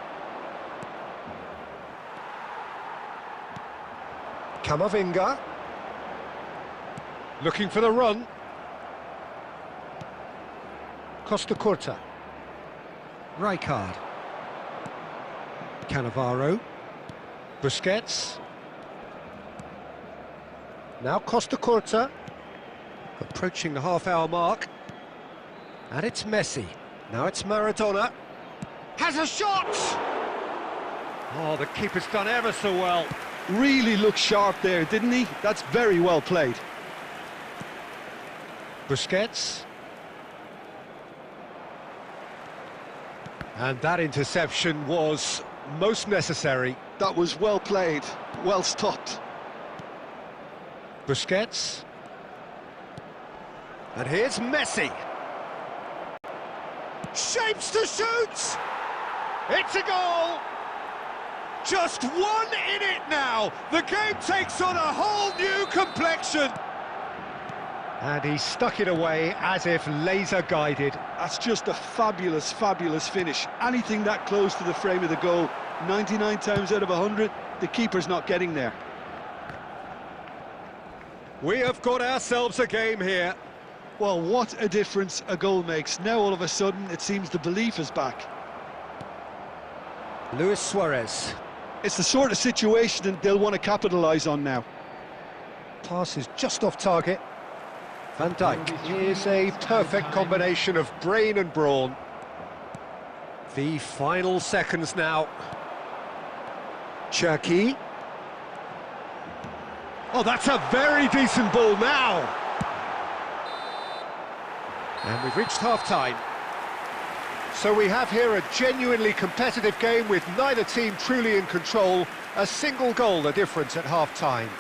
Camavinga. Looking for the run. Costa Curta. Rijkaard. Cannavaro. Busquets. Now Costa Curta. Approaching the half-hour mark. And it's Messi. Now it's Maradona. Has a shot! Oh, the keeper's done ever so well. Really looked sharp there, didn't he? That's very well played. Busquets. And that interception was most necessary. That was well played, well stopped. Busquets. And here's Messi. Shapes to shoot! It's a goal! Just one in it now. The game takes on a whole new complexion. And he stuck it away as if laser-guided. That's just a fabulous, fabulous finish. Anything that close to the frame of the goal, 99 times out of 100, the keeper's not getting there. We have got ourselves a game here. Well, what a difference a goal makes. Now all of a sudden it seems the belief is back. Luis Suarez. It's the sort of situation they'll want to capitalise on now. Pass is just off target. Van Dijk is a perfect combination of brain and brawn. The final seconds now. Cherki. Oh, that's a very decent ball now. And we've reached half-time. So we have here a genuinely competitive game with neither team truly in control. A single goal the difference at half-time.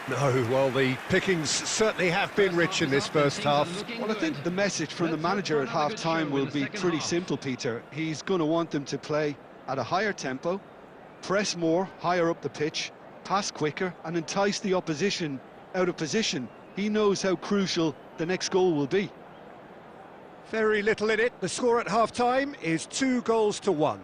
No, well, the pickings certainly have been rich in this first half. Well, I think the message from the manager at half-time will be pretty simple, Peter. He's going to want them to play at a higher tempo, press more, higher up the pitch, pass quicker, and entice the opposition out of position. He knows how crucial the next goal will be. Very little in it. The score at half-time is 2-1.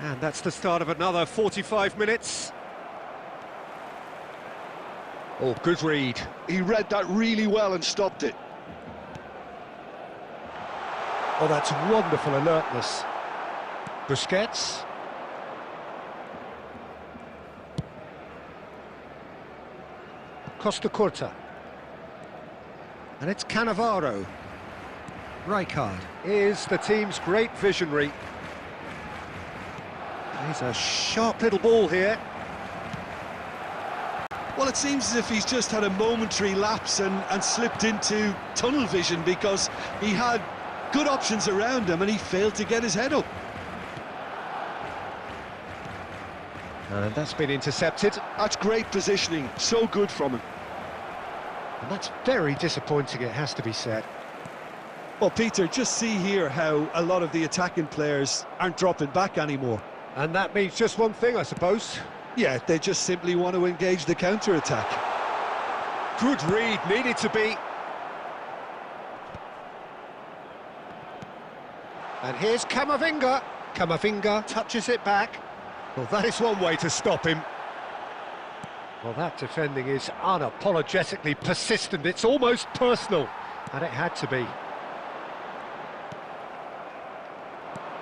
And that's the start of another 45 minutes. Oh, good read. He read that really well and stopped it. Oh, that's wonderful alertness. Busquets. Costa Curta. And it's Cannavaro. Rijkaard is the team's great visionary. He's a sharp little ball here. Well, it seems as if he's just had a momentary lapse and slipped into tunnel vision, because he had good options around him and he failed to get his head up. And that's been intercepted. That's great positioning, so good from him. And that's very disappointing, it has to be said. Well, Peter, just see here how a lot of the attacking players aren't dropping back anymore. And that means just one thing, I suppose. Yeah, they just simply want to engage the counter-attack. Good read, needed to be. And here's Camavinga. Camavinga touches it back. Well, that is one way to stop him. Well, that defending is unapologetically persistent. It's almost personal. And it had to be.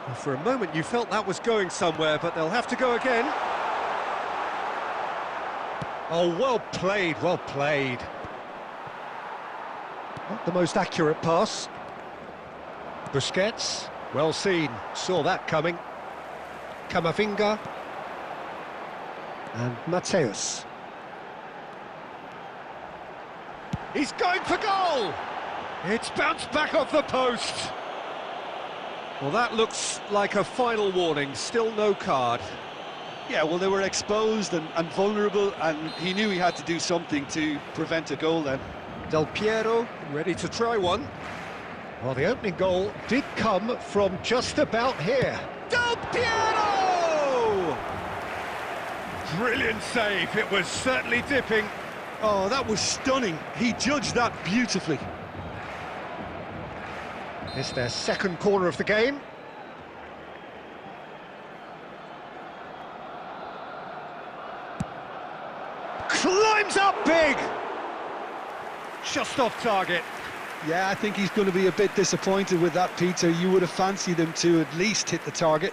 Well, for a moment you felt that was going somewhere, but they'll have to go again. Oh, well played, well played. Not the most accurate pass. Busquets, well seen, saw that coming. Camavinga. And Mateus. He's going for goal! It's bounced back off the post. Well, that looks like a final warning, still no card. Yeah, well, they were exposed and vulnerable, and he knew he had to do something to prevent a goal then. Del Piero, ready to try one. Well, the opening goal did come from just about here. Del Piero! Brilliant save, it was certainly dipping. Oh, that was stunning. He judged that beautifully. It's their second corner of the game. Climbs up big! Just off target. Yeah, I think he's going to be a bit disappointed with that, Peter. You would have fancied him to at least hit the target.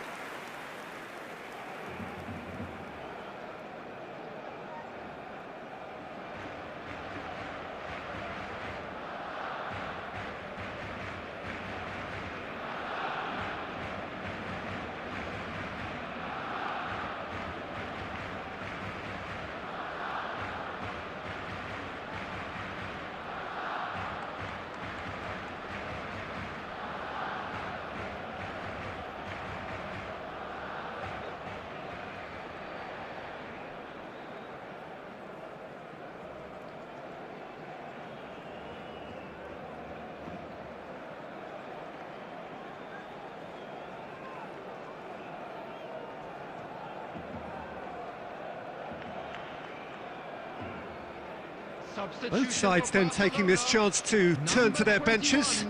Both sides then taking this chance to turn to their benches.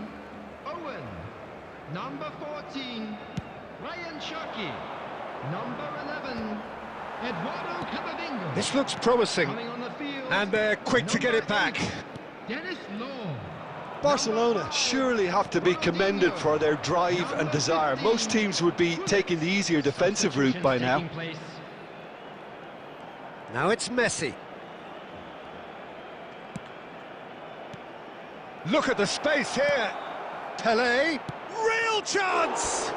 Owen. Number 14, Ryan Sharkey. Number 11, Eduardo Camavinga. This looks promising, Coming on the field, and they're quick to get it back. Dennis Law. Barcelona surely have to be commended for their drive and desire. Most teams would be taking the easier defensive route by now. Now it's Messi. Look at the space here. Pelé, real chance!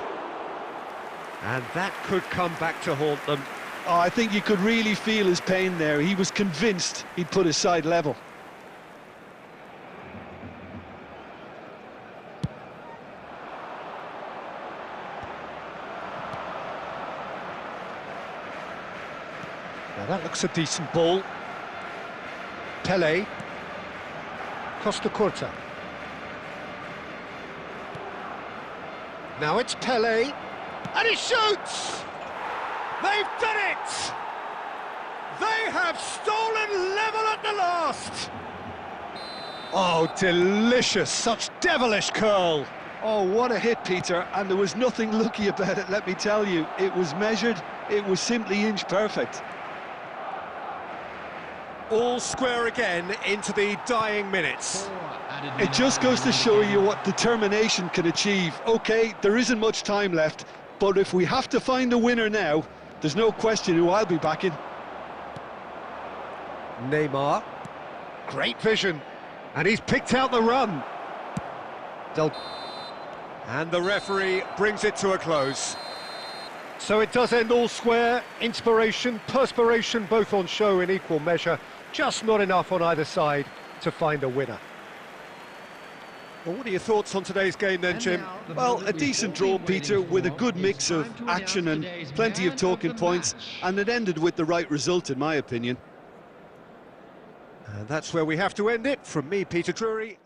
And that could come back to haunt them. Oh, I think you could really feel his pain there. He was convinced he'd put his side level. Now that looks a decent ball. Pelé. Costa Curta. Now it's Pelé. And he shoots! They've done it! They have stolen level at the last! Oh, delicious! Such devilish curl! Oh, what a hit, Peter, and there was nothing lucky about it, let me tell you. It was measured, it was simply inch perfect. All square again into the dying minutes. It just goes to show you what determination can achieve. OK, there isn't much time left, but if we have to find a winner now, there's no question who I'll be backing. Neymar. Great vision. And he's picked out the run. And the referee brings it to a close. So it does end all square. Inspiration, perspiration, both on show in equal measure. Just not enough on either side to find a winner. Well, what are your thoughts on today's game then, Jim? Well, a decent draw, Peter, with a good mix of action and plenty of talking points, and it ended with the right result, in my opinion. And that's where we have to end it. From me, Peter Drury.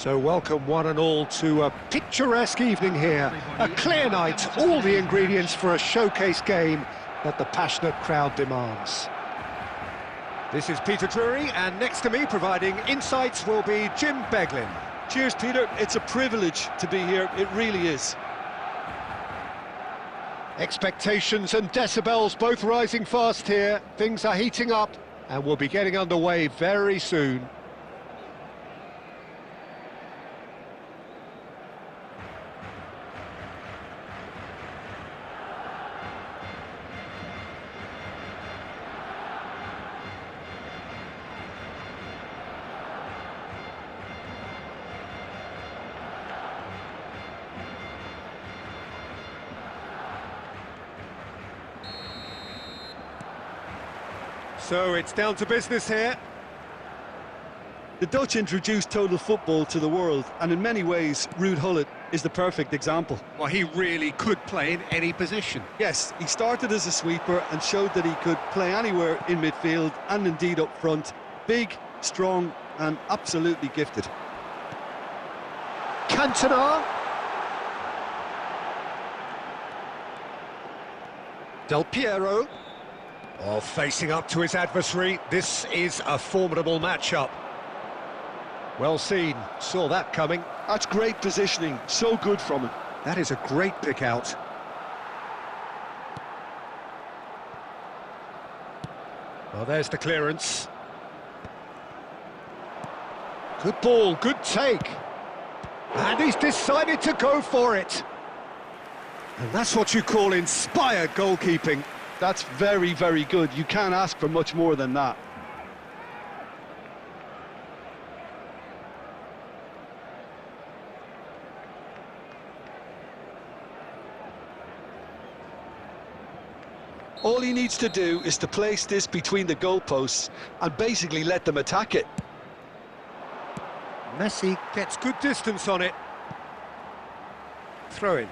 So welcome one and all to a picturesque evening here. A clear night, all the ingredients for a showcase game that the passionate crowd demands. This is Peter Drury, and next to me providing insights will be Jim Beglin. Cheers, Peter. It's a privilege to be here. It really is. Expectations and decibels both rising fast here. Things are heating up and we'll be getting underway very soon. So it's down to business here. The Dutch introduced total football to the world, and in many ways, Ruud Gullit is the perfect example. Well, he really could play in any position. Yes, he started as a sweeper and showed that he could play anywhere in midfield and indeed up front. Big, strong and absolutely gifted. Cantona. Del Piero. Oh, facing up to his adversary, this is a formidable matchup. Well seen, saw that coming. That's great positioning, so good from him. That is a great pick out. Well, there's the clearance. Good ball, good take. And he's decided to go for it. And that's what you call inspired goalkeeping. That's very, very good. You can't ask for much more than that. All he needs to do is to place this between the goalposts and basically let them attack it. Messi gets good distance on it. Throw in.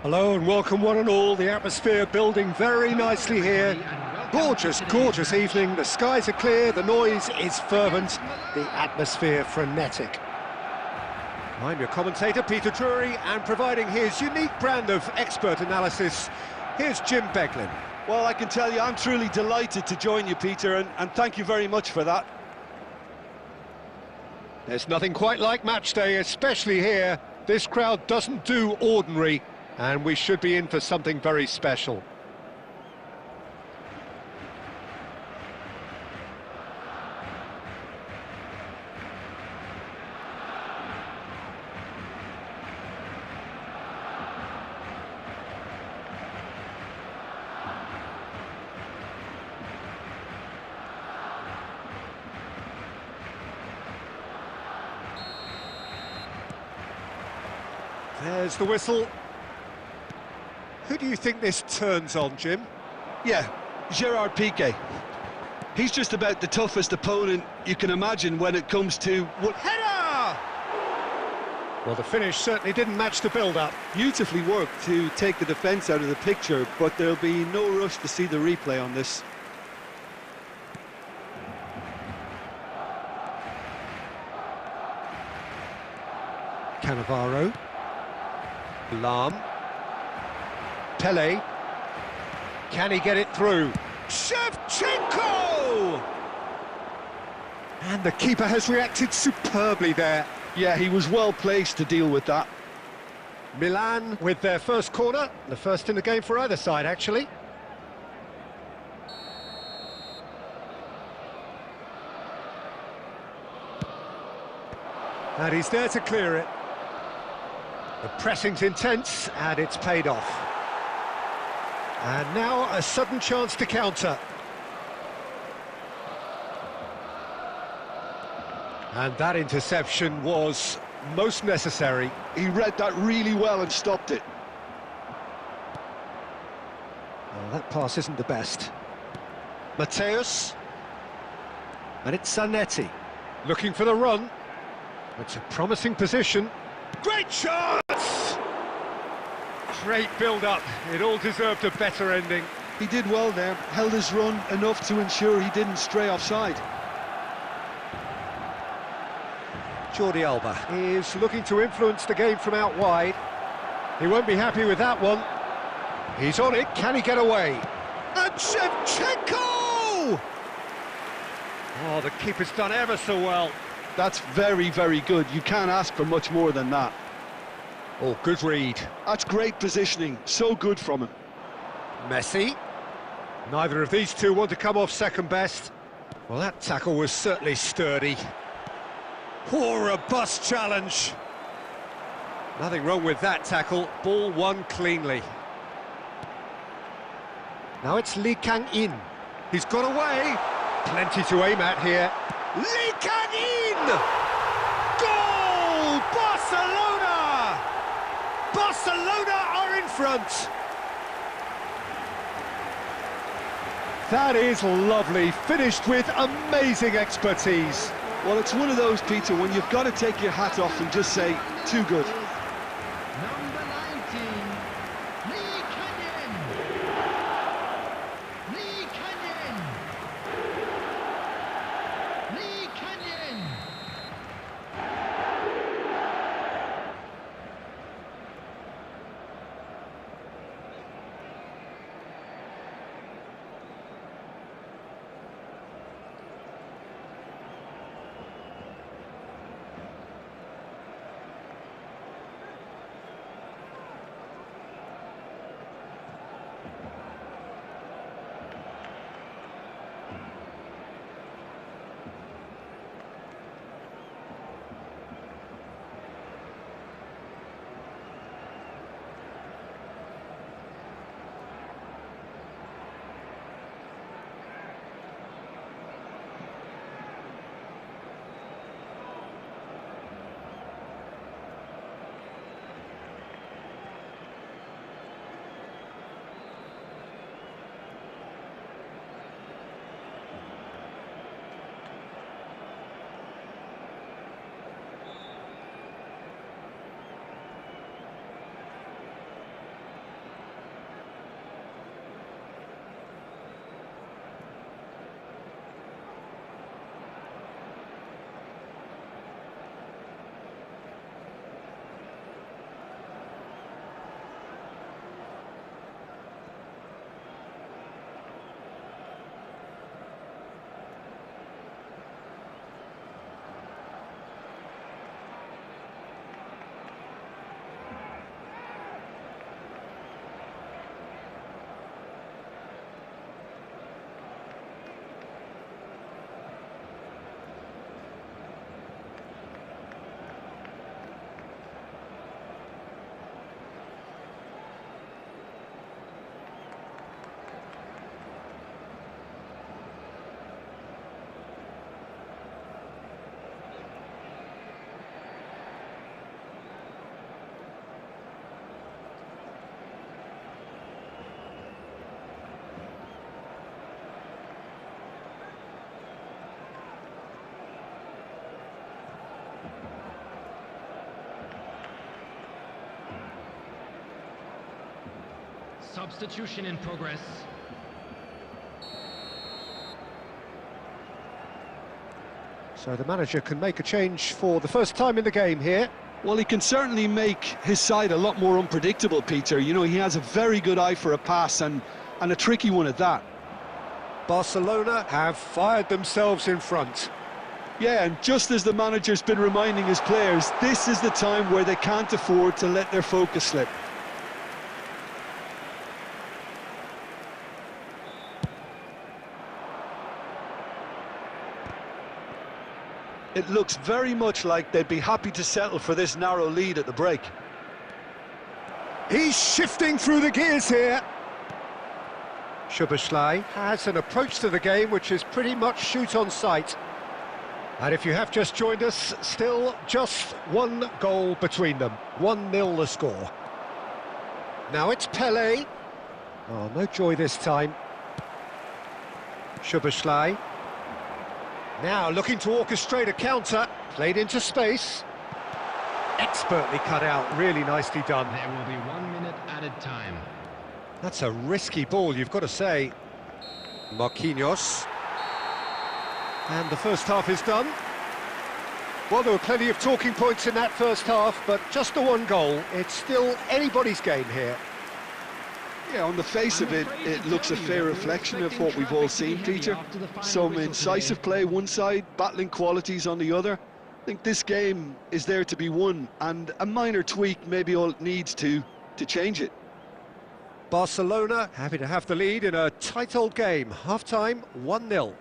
Hello and welcome one and all. The atmosphere building very nicely here. Gorgeous, gorgeous evening. The skies are clear, the noise is fervent, the atmosphere frenetic. I'm your commentator, Peter Drury, and providing his unique brand of expert analysis, here's Jim Beglin. Well, I can tell you I'm truly delighted to join you, Peter, and thank you very much for that. There's nothing quite like match day, especially here. This crowd doesn't do ordinary, and we should be in for something very special. There's the whistle. Who do you think this turns on, Jim? Yeah, Gerard Piqué. He's just about the toughest opponent you can imagine when it comes to... Header! Well, the finish certainly didn't match the build-up. Beautifully worked to take the defence out of the picture, but there'll be no rush to see the replay on this. Cannavaro. Lam. Pele. Can he get it through? Shevchenko! And the keeper has reacted superbly there. Yeah, he was well placed to deal with that. Milan with their first corner, the first in the game for either side, actually. And he's there to clear it. The pressing's intense, and it's paid off. And now a sudden chance to counter. And that interception was most necessary. He read that really well and stopped it. Oh, that pass isn't the best. Mateus. And it's Zanetti. Looking for the run. It's a promising position. Great chance! Great build-up. It all deserved a better ending. He did well there, held his run enough to ensure he didn't stray offside. Jordi Alba is looking to influence the game from out wide. He won't be happy with that one. He's on it. Can he get away? And Shevchenko! Oh, the keeper's done ever so well. That's very, very good. You can't ask for much more than that. Oh, good read. That's great positioning. So good from him. Messi. Neither of these two want to come off second best. Well, that tackle was certainly sturdy. Poor, robust challenge. Nothing wrong with that tackle. Ball won cleanly. Now it's Lee Kang-in. He's got away. Plenty to aim at here. Lee Kang-in! Goal! Barcelona! Barcelona are in front. That is lovely, finished with amazing expertise. Well, it's one of those, Peter, when you've got to take your hat off and just say, too good. Number 19, Lee Canyon. Lee Canyon. Lee Canyon. Substitution in progress. So the manager can make a change for the first time in the game here. Well, he can certainly make his side a lot more unpredictable, Peter. You know, he has a very good eye for a pass and a tricky one at that. Barcelona have fired themselves in front. Yeah, and just as the manager's been reminding his players, this is the time where they can't afford to let their focus slip. It looks very much like they'd be happy to settle for this narrow lead at the break. He's shifting through the gears here. Szoboszlai has an approach to the game which is pretty much shoot on sight. And if you have just joined us, still just one goal between them. 1-0 the score. Now it's Pelé. Oh, no joy this time. Szoboszlai. Now looking to orchestrate a counter. Played into space. Expertly cut out, really nicely done. There will be 1 minute added time. That's a risky ball, you've got to say. Marquinhos. And the first half is done. Well, there were plenty of talking points in that first half, but just the one goal. It's still anybody's game here. Yeah, on the face of it, it looks a fair reflection of what we've all seen, Peter. Some incisive play one side, battling qualities on the other. I think this game is there to be won, and a minor tweak maybe all it needs to change it. Barcelona happy to have the lead in a tight old game. Half-time, 1-0.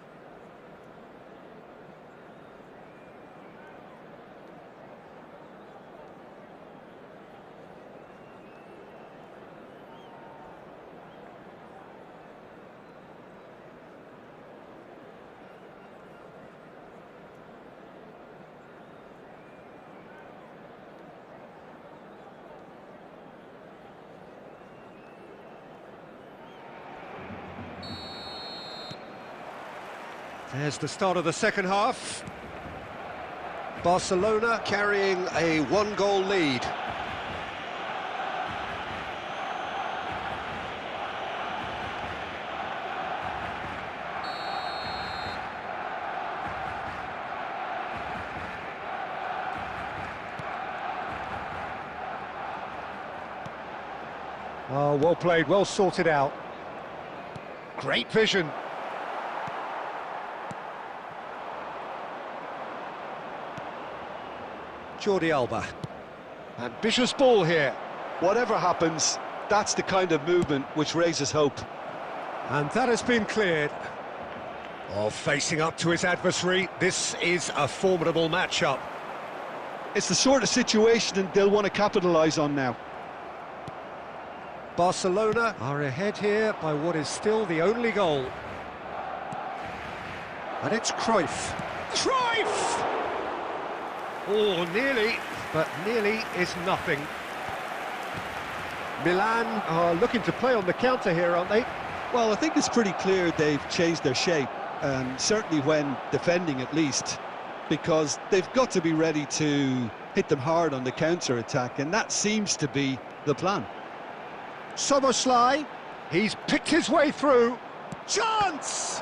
There's the start of the second half. Barcelona carrying a one-goal lead. Oh, well played, well sorted out. Great vision. Jordi Alba. Ambitious ball here. Whatever happens, that's the kind of movement which raises hope. And that has been cleared. Oh, facing up to his adversary, this is a formidable matchup. It's the sort of situation they'll want to capitalise on now. Barcelona are ahead here by what is still the only goal. And it's Cruyff. Cruyff! Oh, nearly, but nearly is nothing. Milan are looking to play on the counter here, aren't they? Well, I think it's pretty clear they've changed their shape, certainly when defending at least, because they've got to be ready to hit them hard on the counter-attack, and that seems to be the plan. Szoboszlai, he's picked his way through. Chance!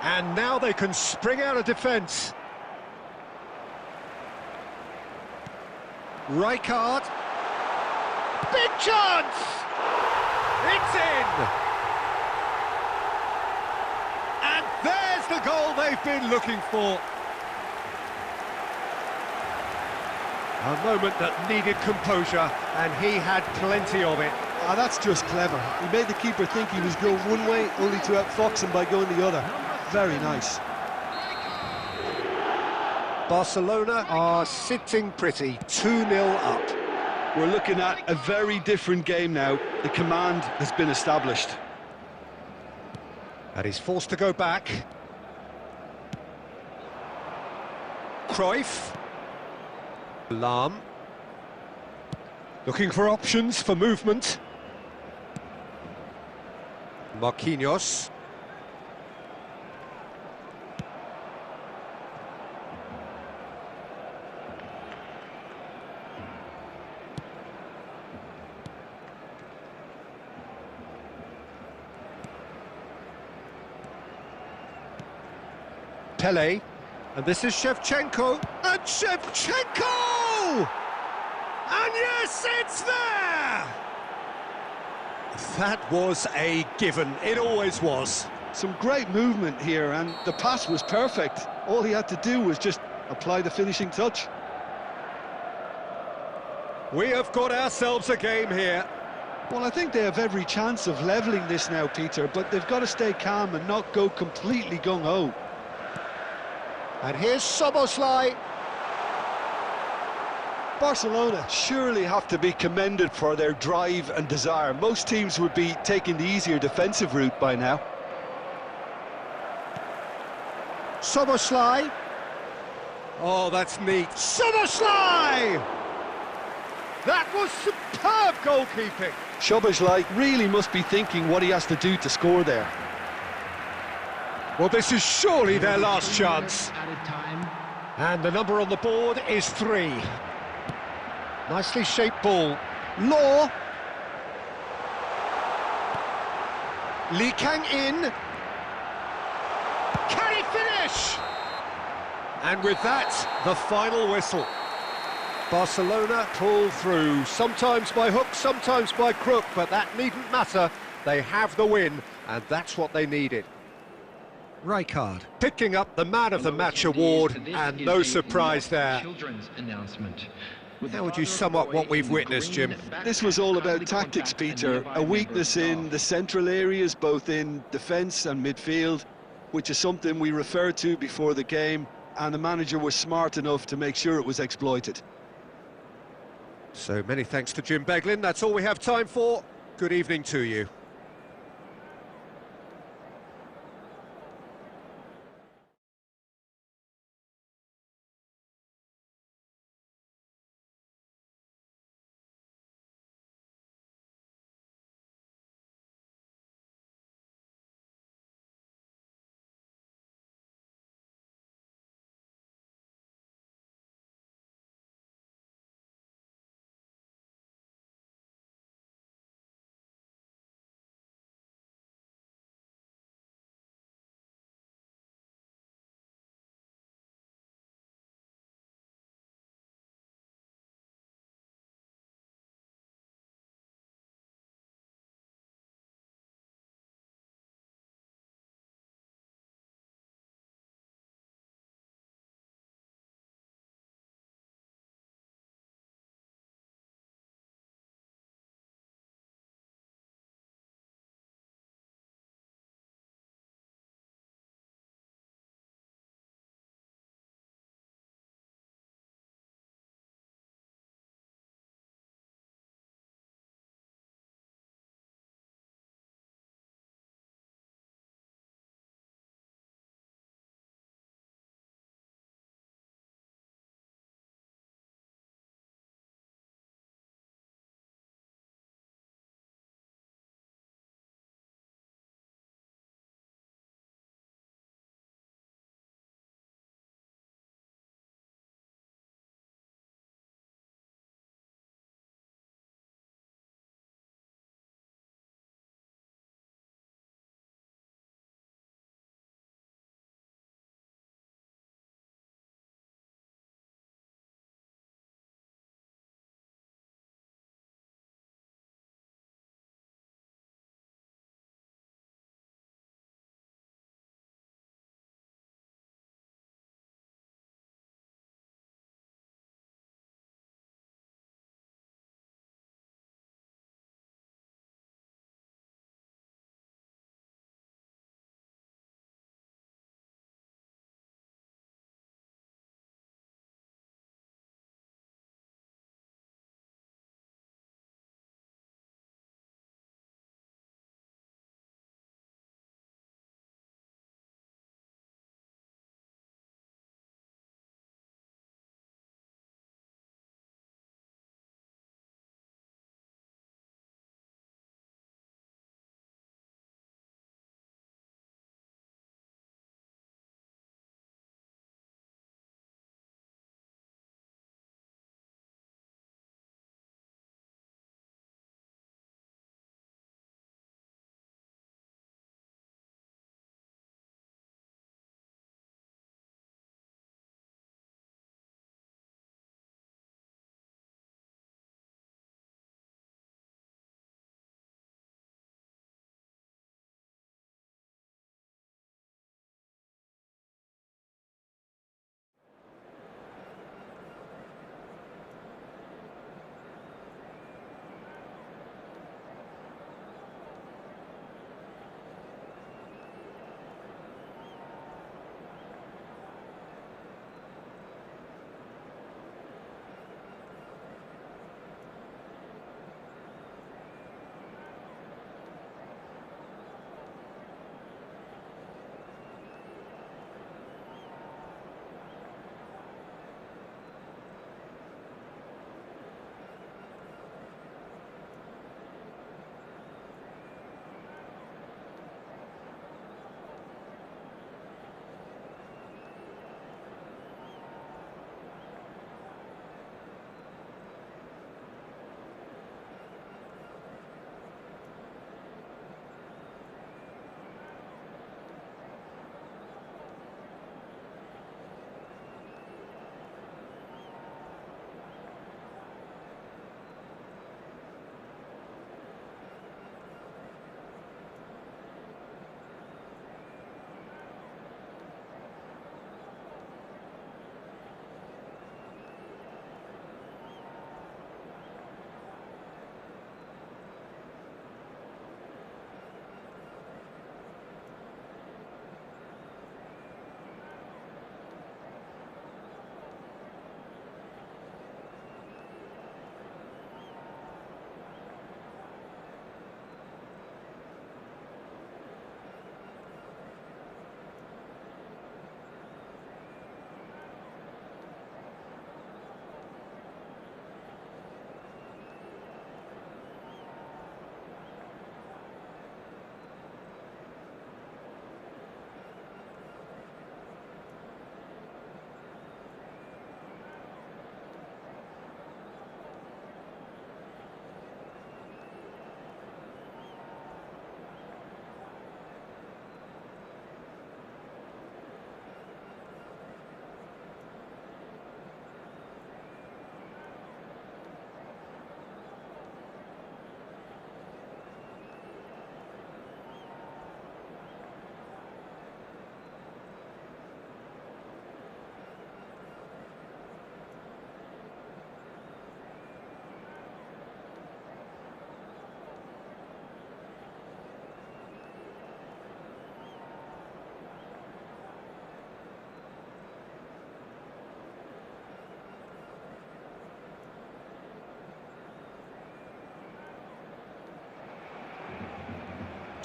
And now they can spring out of defence. Rijkaard. Big chance! It's in! And there's the goal they've been looking for. A moment that needed composure, and he had plenty of it. Ah, that's just clever. He made the keeper think he was going one way, only to outfox him by going the other. Very nice. Barcelona are sitting pretty, 2-0 up. We're looking at a very different game now. The command has been established. And he's forced to go back. Cruyff. Lahm. Looking for options for movement. Marquinhos. Pele, and this is Shevchenko, and Shevchenko! And yes, it's there! That was a given, it always was. Some great movement here, and the pass was perfect. All he had to do was just apply the finishing touch. We have got ourselves a game here. Well, I think they have every chance of levelling this now, Peter, but they've got to stay calm and not go completely gung-ho. And here's Soboslai. Barcelona surely have to be commended for their drive and desire. Most teams would be taking the easier defensive route by now. Soboslai. Oh, that's neat. Soboslai! That was superb goalkeeping. Szoboszlai really must be thinking what he has to do to score there. Well, this is surely their last chance. Added time. And the number on the board is 3. Nicely shaped ball. Law. Lee Kang in. Can he finish? And with that, the final whistle. Barcelona pull through, sometimes by hook, sometimes by crook, but that needn't matter. They have the win, and that's what they needed. Rijkaard picking up the Man of the Match award, and no surprise there. Children's announcement. How would you sum up what we've witnessed, Jim? This was all about tactics, Peter. A weakness in the central areas, both in defence and midfield, which is something we referred to before the game, and the manager was smart enough to make sure it was exploited. So many thanks to Jim Beglin. That's all we have time for. Good evening to you.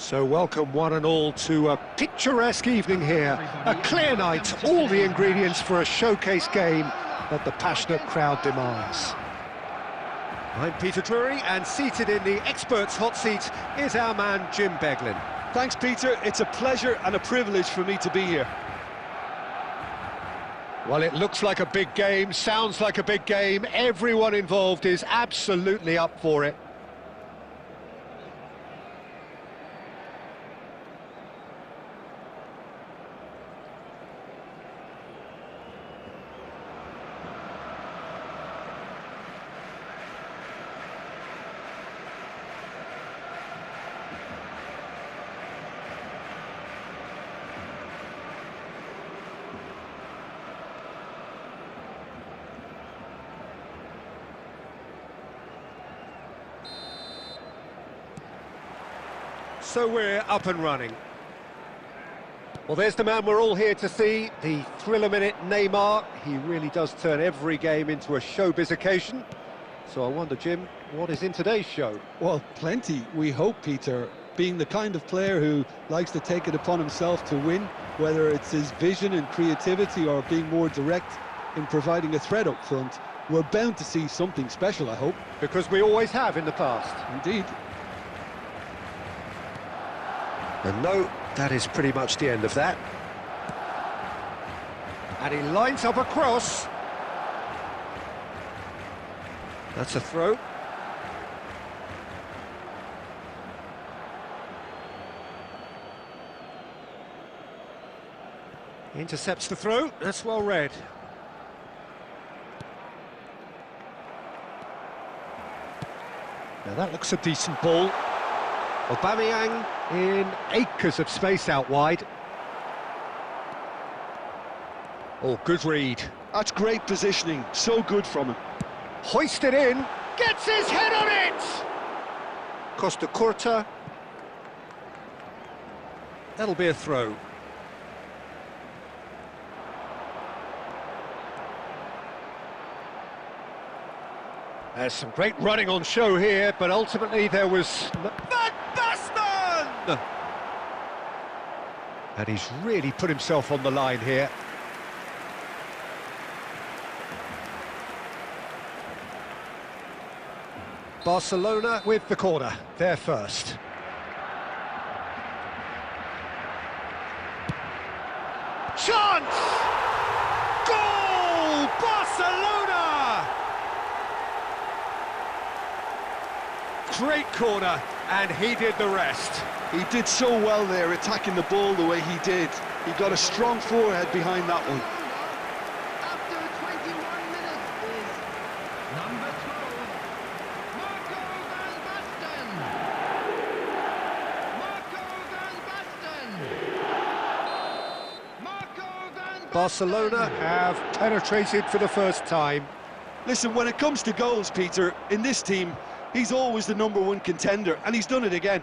So welcome one and all to a picturesque evening here. A clear night, all the ingredients for a showcase game that the passionate crowd demands. I'm Peter Drury, and seated in the experts' hot seat is our man Jim Beglin. Thanks, Peter. It's a pleasure and a privilege for me to be here. Well, it looks like a big game, sounds like a big game. Everyone involved is absolutely up for it. So we're up and running. Well, there's the man we're all here to see, the thriller-minute Neymar. He really does turn every game into a showbiz occasion. So I wonder, Jim, what is in today's show? Well, plenty, we hope, Peter. Being the kind of player who likes to take it upon himself to win, whether it's his vision and creativity or being more direct in providing a threat up front, we're bound to see something special, I hope. Because we always have in the past. Indeed. And no, that is pretty much the end of that. And he lines up a cross. That's a throw. Intercepts the throw. That's well read. Now that looks a decent ball. Aubameyang in acres of space out wide. Oh, good read. That's great positioning, so good from him. Hoisted in, gets his head on it! Costa Curta. That'll be a throw. There's some great running on show here, but ultimately there was... And he's really put himself on the line here. Barcelona with the corner, they're first. Chance! Goal! Barcelona! Great corner, and he did the rest. He did so well there, attacking the ball the way he did. He got a strong forehead behind that one. After 21 minutes is number 12, Marco van Basten. Marco van Basten. Barcelona have penetrated for the first time. Listen, when it comes to goals, Peter, in this team, he's always the #1 contender, and he's done it again.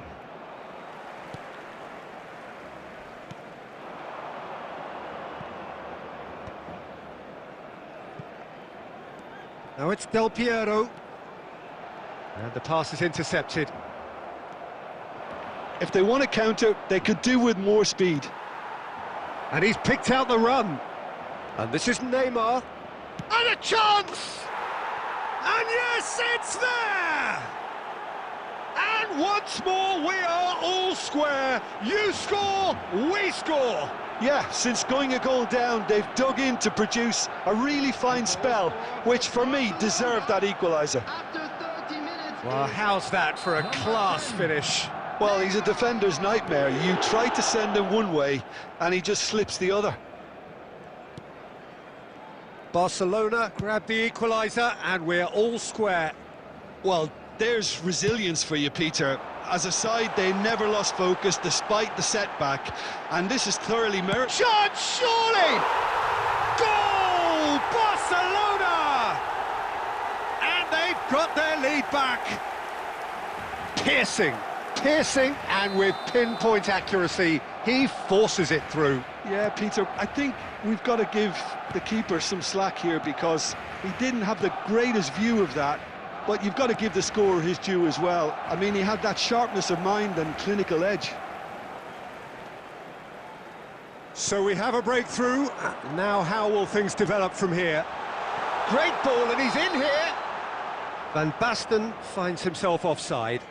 Now it's Del Piero. And the pass is intercepted. If they want to counter, they could do with more speed. And he's picked out the run. And this is Neymar. And a chance! And yes, it's there! And once more, we are all square. You score, we score. Yeah, since going a goal down, they've dug in to produce a really fine spell, which for me deserved that equaliser. After 30 minutes Well, how's that for a class finish? Well, he's a defender's nightmare. You try to send him one way, and he just slips the other. Barcelona grab the equaliser, and we're all square. Well, there's resilience for you, Peter. As a side, they never lost focus despite the setback, and this is thoroughly merited. Shot, surely! Goal! Barcelona! And they've got their lead back. Piercing, and with pinpoint accuracy, he forces it through. Yeah, Peter, I think we've got to give the keeper some slack here because he didn't have the greatest view of that. But you've got to give the scorer his due as well. I mean, he had that sharpness of mind and clinical edge. So we have a breakthrough. Now how will things develop from here? Great ball, and he's in here! Van Basten finds himself offside.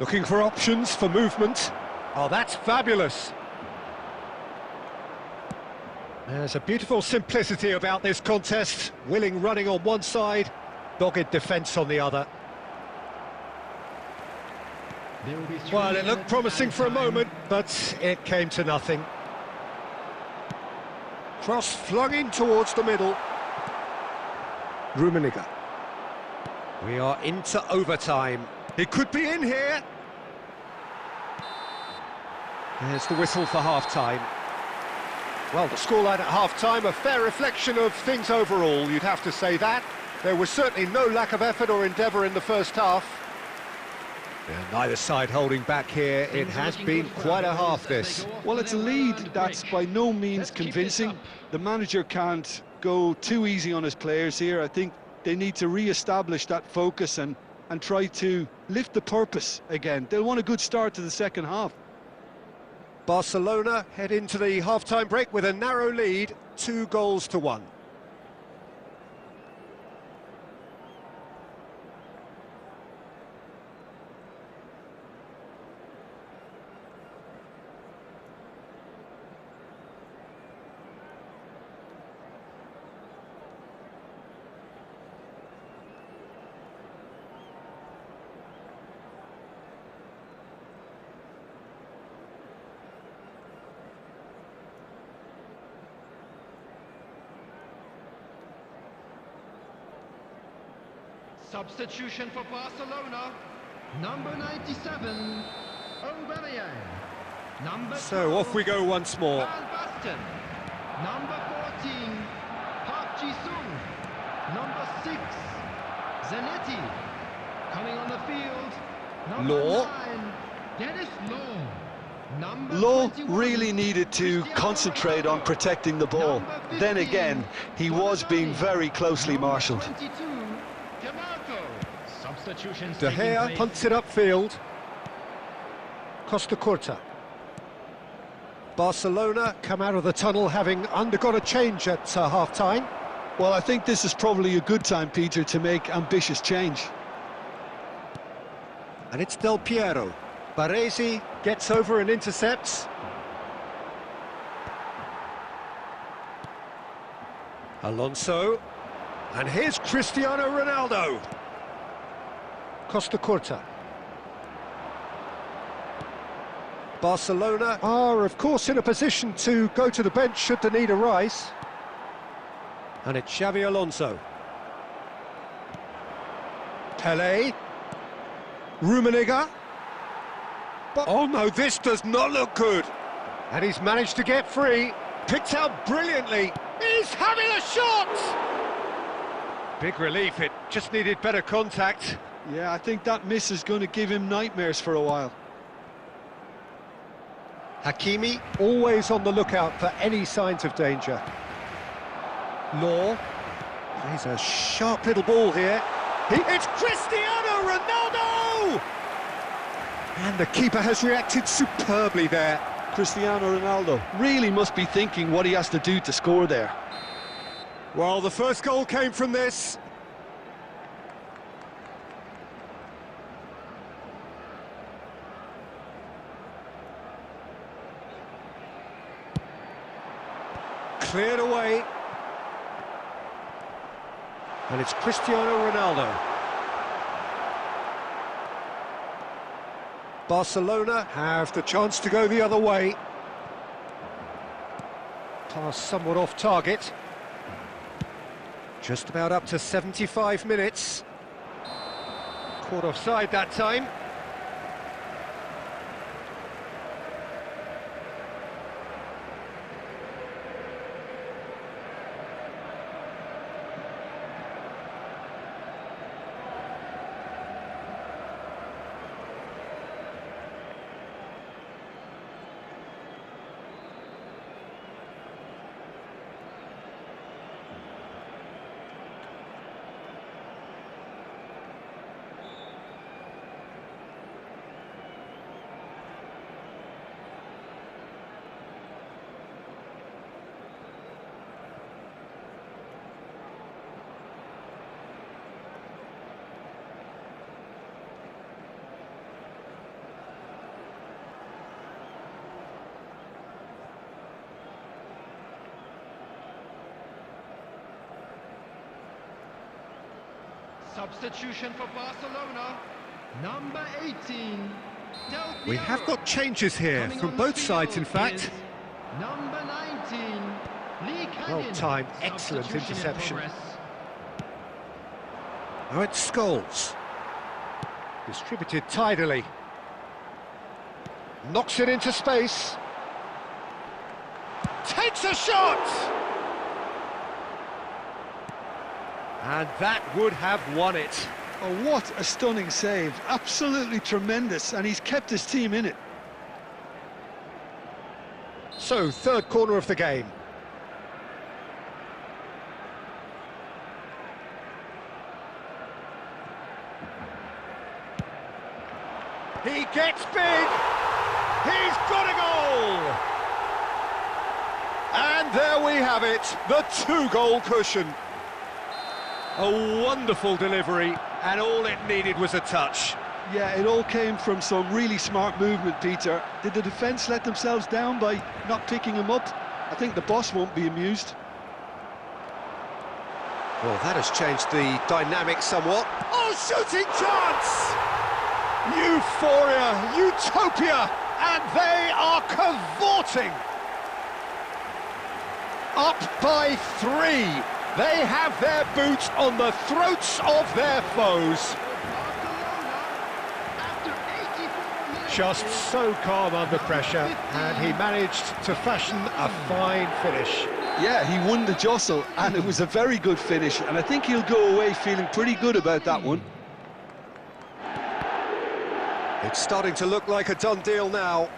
Looking for options for movement. Oh, that's fabulous. There's a beautiful simplicity about this contest. Willing running on one side, dogged defence on the other. Well, it looked promising for a moment, but it came to nothing. Cross flung in towards the middle. Rummenigge. We are into overtime. He could be in here. There's the whistle for half-time. Well, the scoreline at half-time, a fair reflection of things overall, you'd have to say that. There was certainly no lack of effort or endeavour in the first half. And neither side holding back here. It has been quite a half, this. Well, it's a lead that's by no means convincing. The manager can't go too easy on his players here. I think they need to re-establish that focus and try to lift the purpose again. They'll want a good start to the second half. Barcelona head into the half-time break with a narrow lead, 2-1. Substitution for Barcelona. Number 97, Aubameyang. Number So off we go once more. Van Basten. Number 14, Park Ji-sung. Number 6, Zanetti. Coming on the field, number Law. 9, Dennis Law. Number Law 21, really needed to Cristiano concentrate on Ronaldo. protecting the ball. Number Then 15, again, he was being very closely Number marshalled. 22, DeMarco. Substitutions De taking Gea place. punts it upfield. Costa Curta. Barcelona come out of the tunnel having undergone a change at half-time. Well, I think this is probably a good time, Peter, to make ambitious change. And it's Del Piero. Baresi gets over and intercepts. Alonso. And here's Cristiano Ronaldo. Costa Curta. Barcelona are, of course, in a position to go to the bench should the need arise. And it's Xavi Alonso. Pelé. Rummenigge. Oh no, this does not look good. And he's managed to get free. Picked out brilliantly. He's having a shot! Big relief, it just needed better contact. Yeah, I think that miss is going to give him nightmares for a while. Hakimi, always on the lookout for any signs of danger. Law, plays a sharp little ball here. It's Cristiano Ronaldo! And the keeper has reacted superbly there. Cristiano Ronaldo really must be thinking what he has to do to score there. Well, the first goal came from this. Cleared away. And it's Cristiano Ronaldo. Barcelona have the chance to go the other way. Pass somewhat off target. Just about up to 75 minutes. Caught offside that time. Substitution for Barcelona. Number 18. Del We have Piero. got changes here Coming from on the both sides, in field fact. is Number 19. Lee Canyon. Well-timed, excellent Substitution in interception. progress. Now it's Scholes. Distributed tidily. Knocks it into space. Takes a shot! And that would have won it. Oh, what a stunning save. Absolutely tremendous, and he's kept his team in it. So, third corner of the game. He gets big! He's got a goal! And there we have it, the two-goal cushion. A wonderful delivery, and all it needed was a touch. Yeah, it all came from some really smart movement, Peter. Did the defence let themselves down by not picking him up? I think the boss won't be amused. Well, that has changed the dynamic somewhat. Oh, shooting chance! Euphoria, utopia, and they are cavorting. Up by 3. They have their boots on the throats of their foes. Just so calm under pressure, and he managed to fashion a fine finish. Yeah, he won the jostle, and it was a very good finish, and I think he'll go away feeling pretty good about that one. It's starting to look like a done deal now.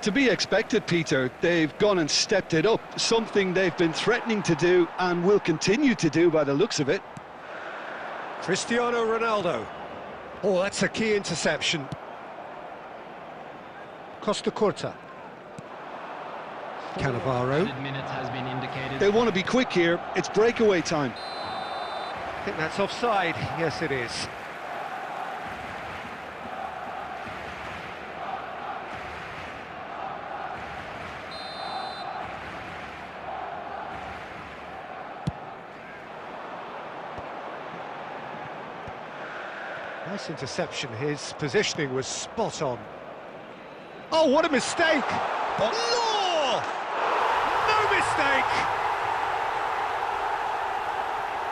To be expected, Peter. They've gone and stepped it up, something they've been threatening to do and will continue to do by the looks of it. Cristiano Ronaldo. Oh, that's a key interception. Costa Curta. Cannavaro. Minutes has been indicated. They want to be quick here. It's breakaway time. I think that's offside. Yes, it is. Nice interception. His positioning was spot on. Oh, what a mistake! Law! No mistake!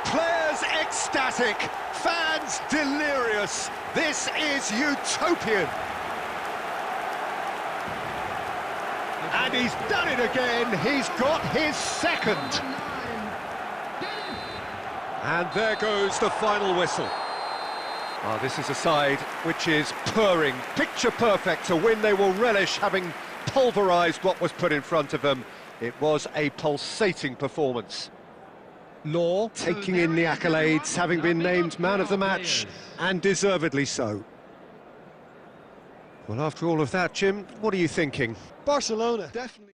Players ecstatic, fans delirious. This is utopian. And he's done it again. He's got his second. And there goes the final whistle. Well, this is a side which is purring, picture perfect to win. They will relish having pulverised what was put in front of them. It was a pulsating performance. Law taking in the accolades, having been named man of the match, and deservedly so. Well, after all of that, Jim, what are you thinking? Barcelona, definitely.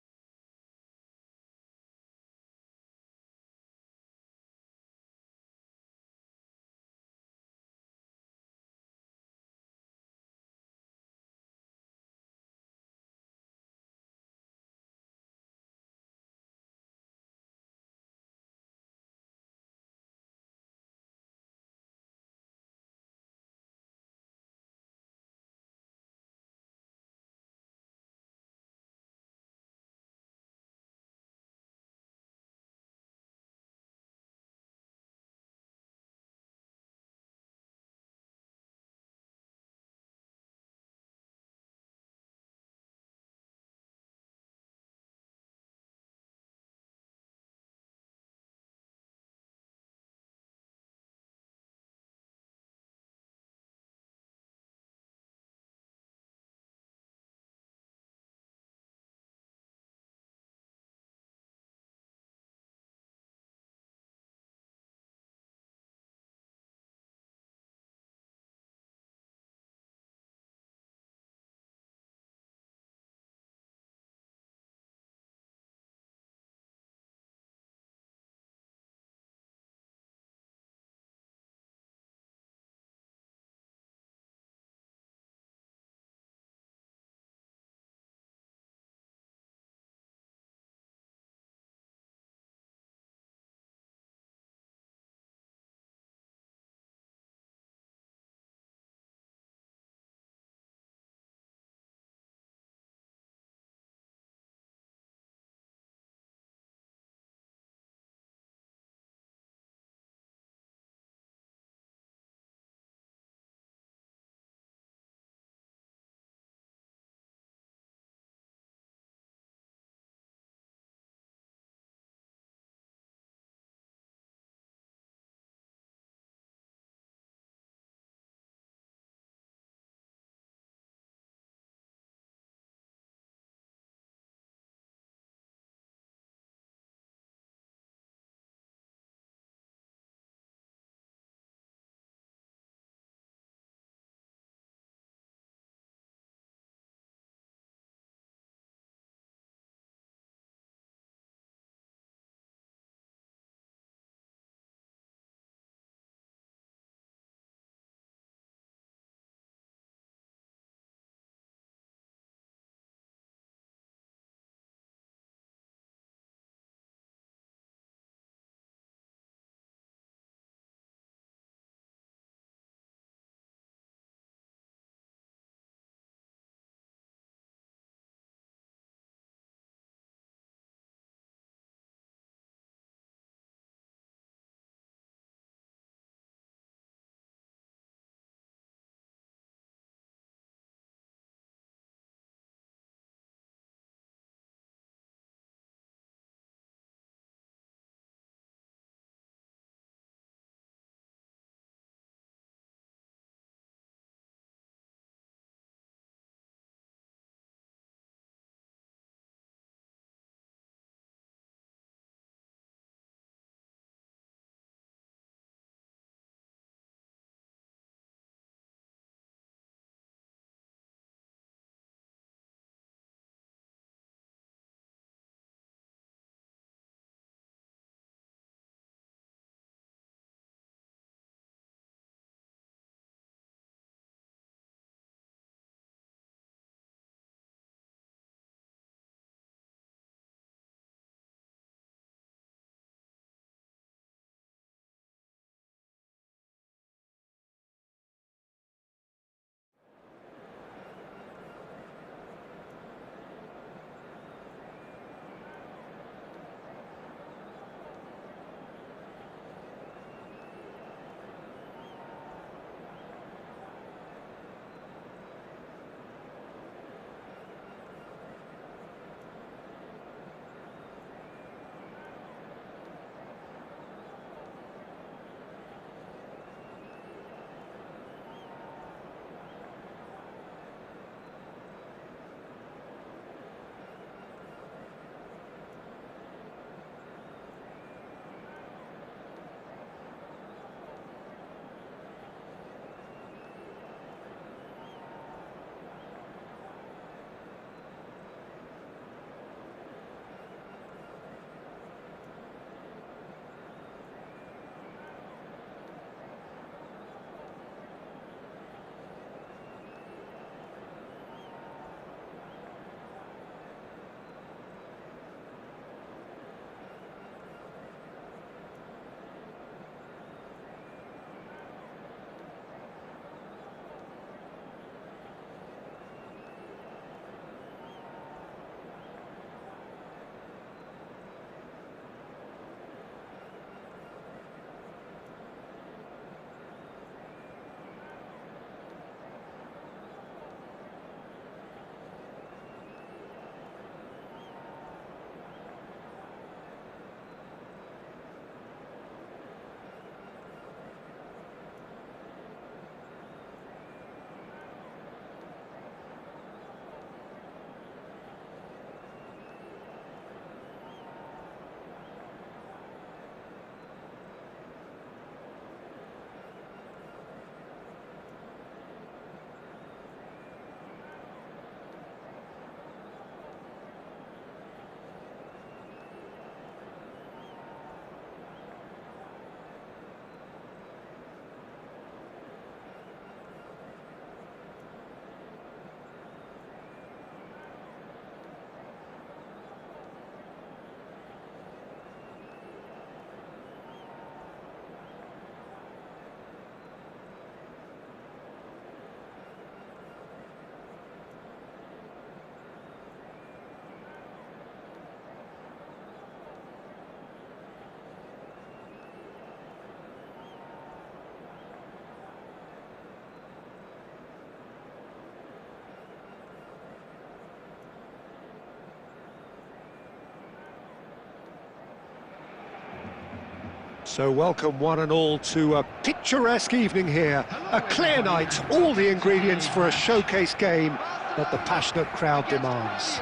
So welcome one and all to a picturesque evening here. A clear night, all the ingredients for a showcase game that the passionate crowd demands.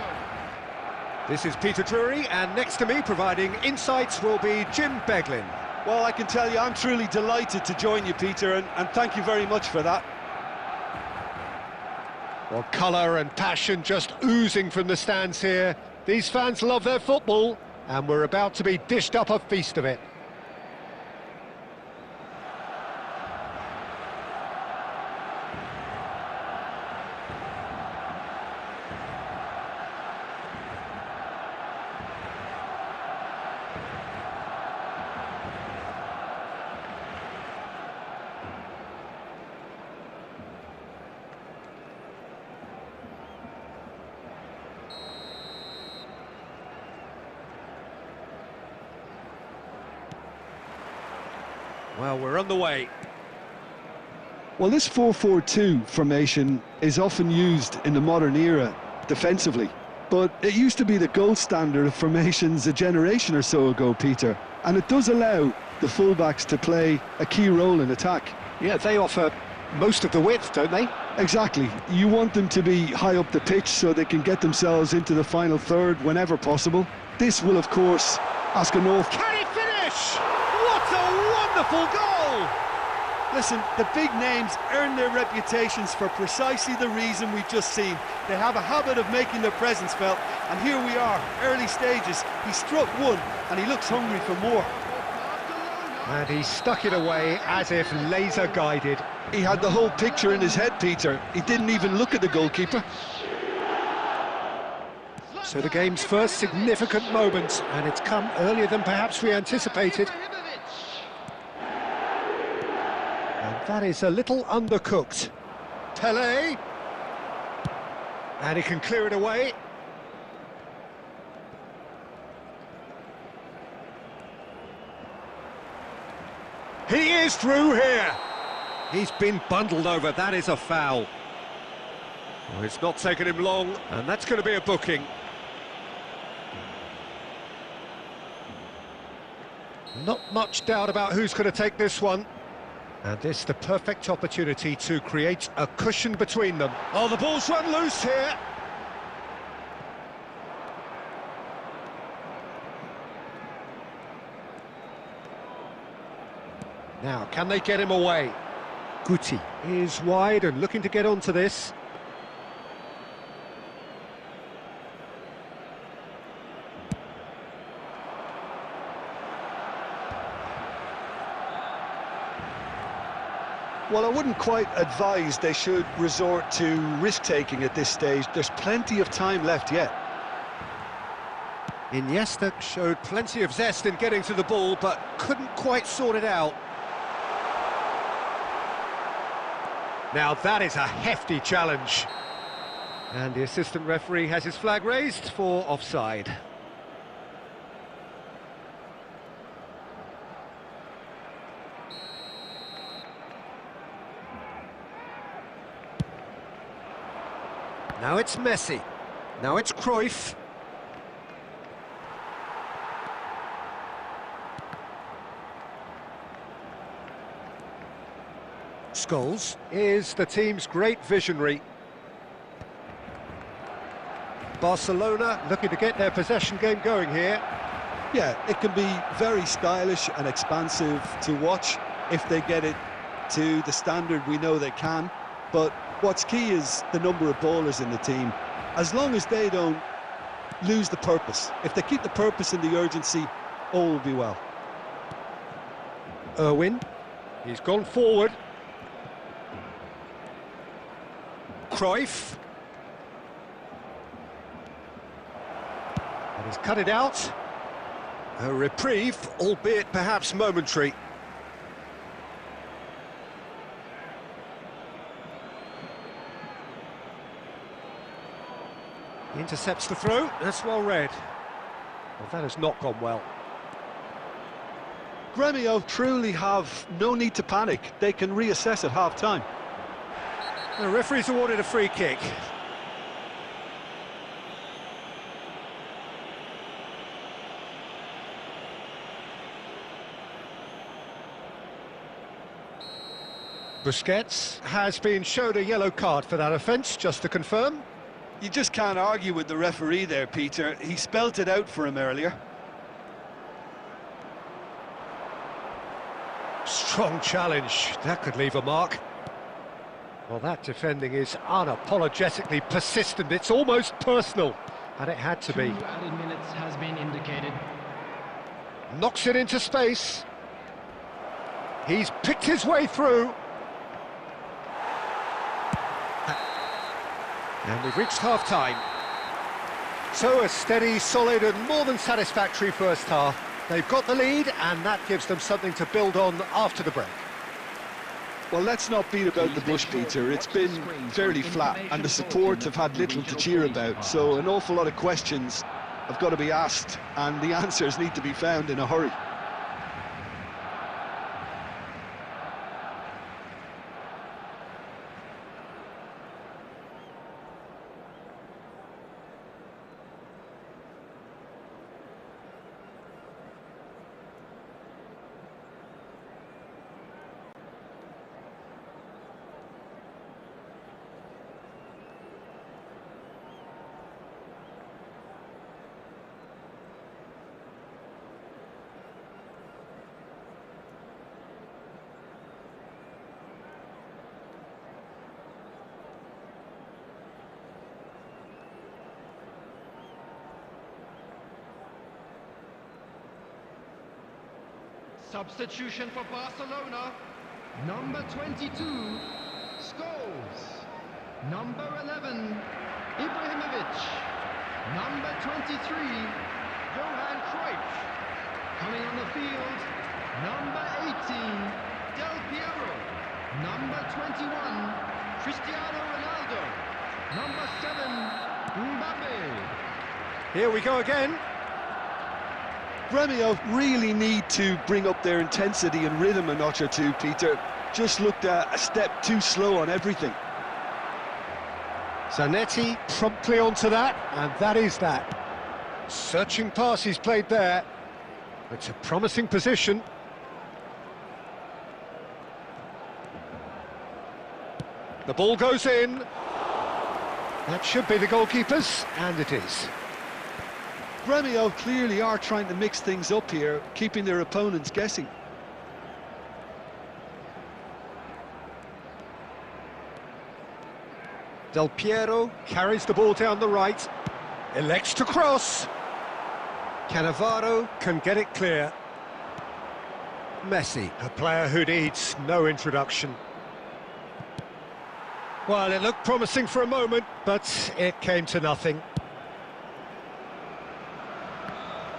This is Peter Drury, and next to me providing insights will be Jim Beglin. Well, I can tell you, I'm truly delighted to join you, Peter, and thank you very much for that. Well, colour and passion just oozing from the stands here. These fans love their football, and we're about to be dished up a feast of it. Well, we're on the way. Well, this 4-4-2 formation is often used in the modern era defensively, but it used to be the gold standard of formations a generation or so ago, Peter, and it does allow the fullbacks to play a key role in attack. Yeah, they offer most of the width, don't they? Exactly. You want them to be high up the pitch so they can get themselves into the final third whenever possible. This will, of course, ask an awful... Can he finish? What a wonderful goal! Listen, the big names earn their reputations for precisely the reason we've just seen. They have a habit of making their presence felt, and here we are, early stages. He struck one, and he looks hungry for more. And he stuck it away as if laser-guided. He had the whole picture in his head, Peter. He didn't even look at the goalkeeper. So the game's first significant moment, and it's come earlier than perhaps we anticipated. And that is a little undercooked. Pele. And he can clear it away. He is through here. He's been bundled over, that is a foul. Well, it's not taken him long, and that's going to be a booking. Not much doubt about who's going to take this one. And this the perfect opportunity to create a cushion between them. Oh, the ball's run loose here. Now, can they get him away? Guti is wide and looking to get onto this. Well, I wouldn't quite advise they should resort to risk-taking at this stage. There's plenty of time left yet. Iniesta showed plenty of zest in getting to the ball, but couldn't quite sort it out. Now that is a hefty challenge. And the assistant referee has his flag raised for offside. Now it's Messi. Now it's Cruyff. Scholes is the team's great visionary. Barcelona looking to get their possession game going here. Yeah, it can be very stylish and expansive to watch if they get it to the standard we know they can. But what's key is the number of ballers in the team. As long as they don't lose the purpose, if they keep the purpose and the urgency, all will be well. Irwin, he's gone forward. Cruyff. And he's cut it out. A reprieve, albeit perhaps momentary. He intercepts the throw. That's well read. Well, that has not gone well. Gremio truly have no need to panic. They can reassess at half-time. The referee's awarded a free kick. Busquets has been showed a yellow card for that offence, just to confirm. You just can't argue with the referee there, Peter. He spelt it out for him earlier. Strong challenge, that could leave a mark. Well, that defending is unapologetically persistent, it's almost personal, and it had to be. 2 added minutes has been indicated. Knocks it into space. He's picked his way through. And we've reached half-time. So a steady, solid and more than satisfactory first half. They've got the lead and that gives them something to build on after the break. Well, let's not beat about the bush, Peter. It's been fairly flat and the support have had little to cheer about, so an awful lot of questions have got to be asked and the answers need to be found in a hurry. Substitution for Barcelona. Number 22, Scholes. Number 11, Ibrahimovic. Number 23, Johan Cruyff. Coming on the field, number 18, Del Piero. Number 21, Cristiano Ronaldo. Number 7, Mbappe. Here we go again. Gremio really need to bring up their intensity and rhythm a notch or two, Peter. Just looked a step too slow on everything. Zanetti promptly onto that, and that is that. Searching pass he's played there. It's a promising position. The ball goes in. That should be the goalkeeper's, and it is. Gremio clearly are trying to mix things up here, keeping their opponents guessing. Del Piero carries the ball down the right, elects to cross. Cannavaro can get it clear. Messi, a player who needs no introduction. Well, it looked promising for a moment, but it came to nothing.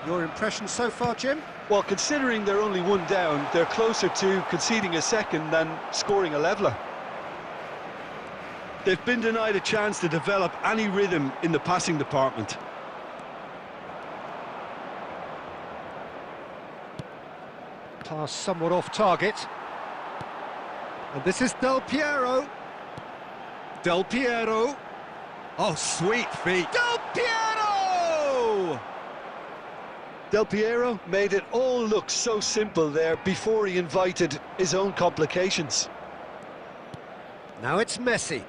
Your impression so far, Jim? Well, considering they're only one down, they're closer to conceding a second than scoring a leveller. They've been denied a chance to develop any rhythm in the passing department. Pass somewhat off target. And this is Del Piero. Del Piero. Oh, sweet feet. Del Piero! Del Piero made it all look so simple there before he invited his own complications. Now it's Messi.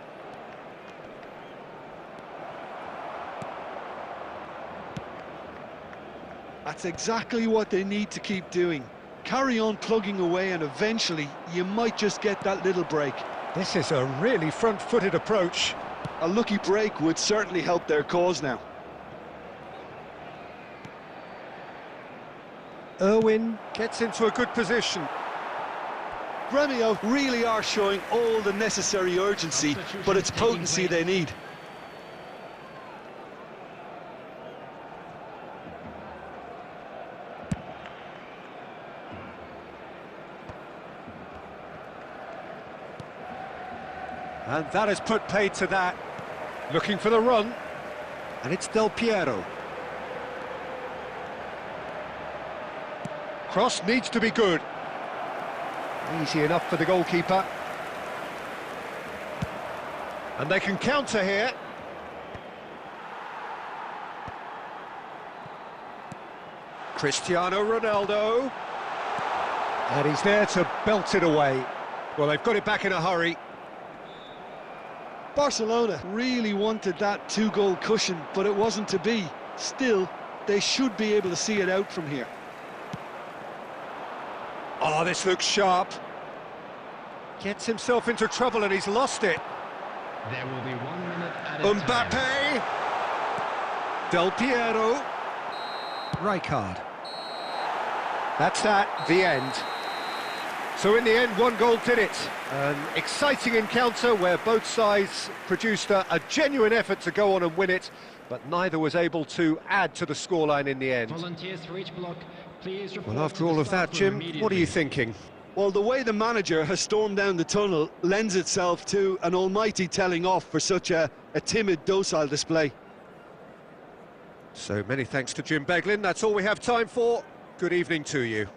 That's exactly what they need to keep doing. Carry on plugging away and eventually you might just get that little break. This is a really front-footed approach. A lucky break would certainly help their cause now. Irwin gets into a good position. Gremio really are showing all the necessary urgency, but it's potency they need. And that has put paid to that. Looking for the run. And it's Del Piero. Cross needs to be good. Easy enough for the goalkeeper. And they can counter here. Cristiano Ronaldo. And he's there to belt it away. Well, they've got it back in a hurry. Barcelona really wanted that two-goal cushion, but it wasn't to be. Still, they should be able to see it out from here. Oh, this looks sharp. Gets himself into trouble and he's lost it. There will be 1 minute at a time. Mbappe! Del Piero. Rijkaard. That's that, the end. So in the end, one goal did it. An exciting encounter where both sides produced a genuine effort to go on and win it, but neither was able to add to the scoreline in the end. Volunteers for each block, please report Well, after to the all of staff that, Jim, room what are you immediately. thinking? Well, the way the manager has stormed down the tunnel lends itself to an almighty telling off for such a timid, docile display. So many thanks to Jim Beglin. That's all we have time for. Good evening to you.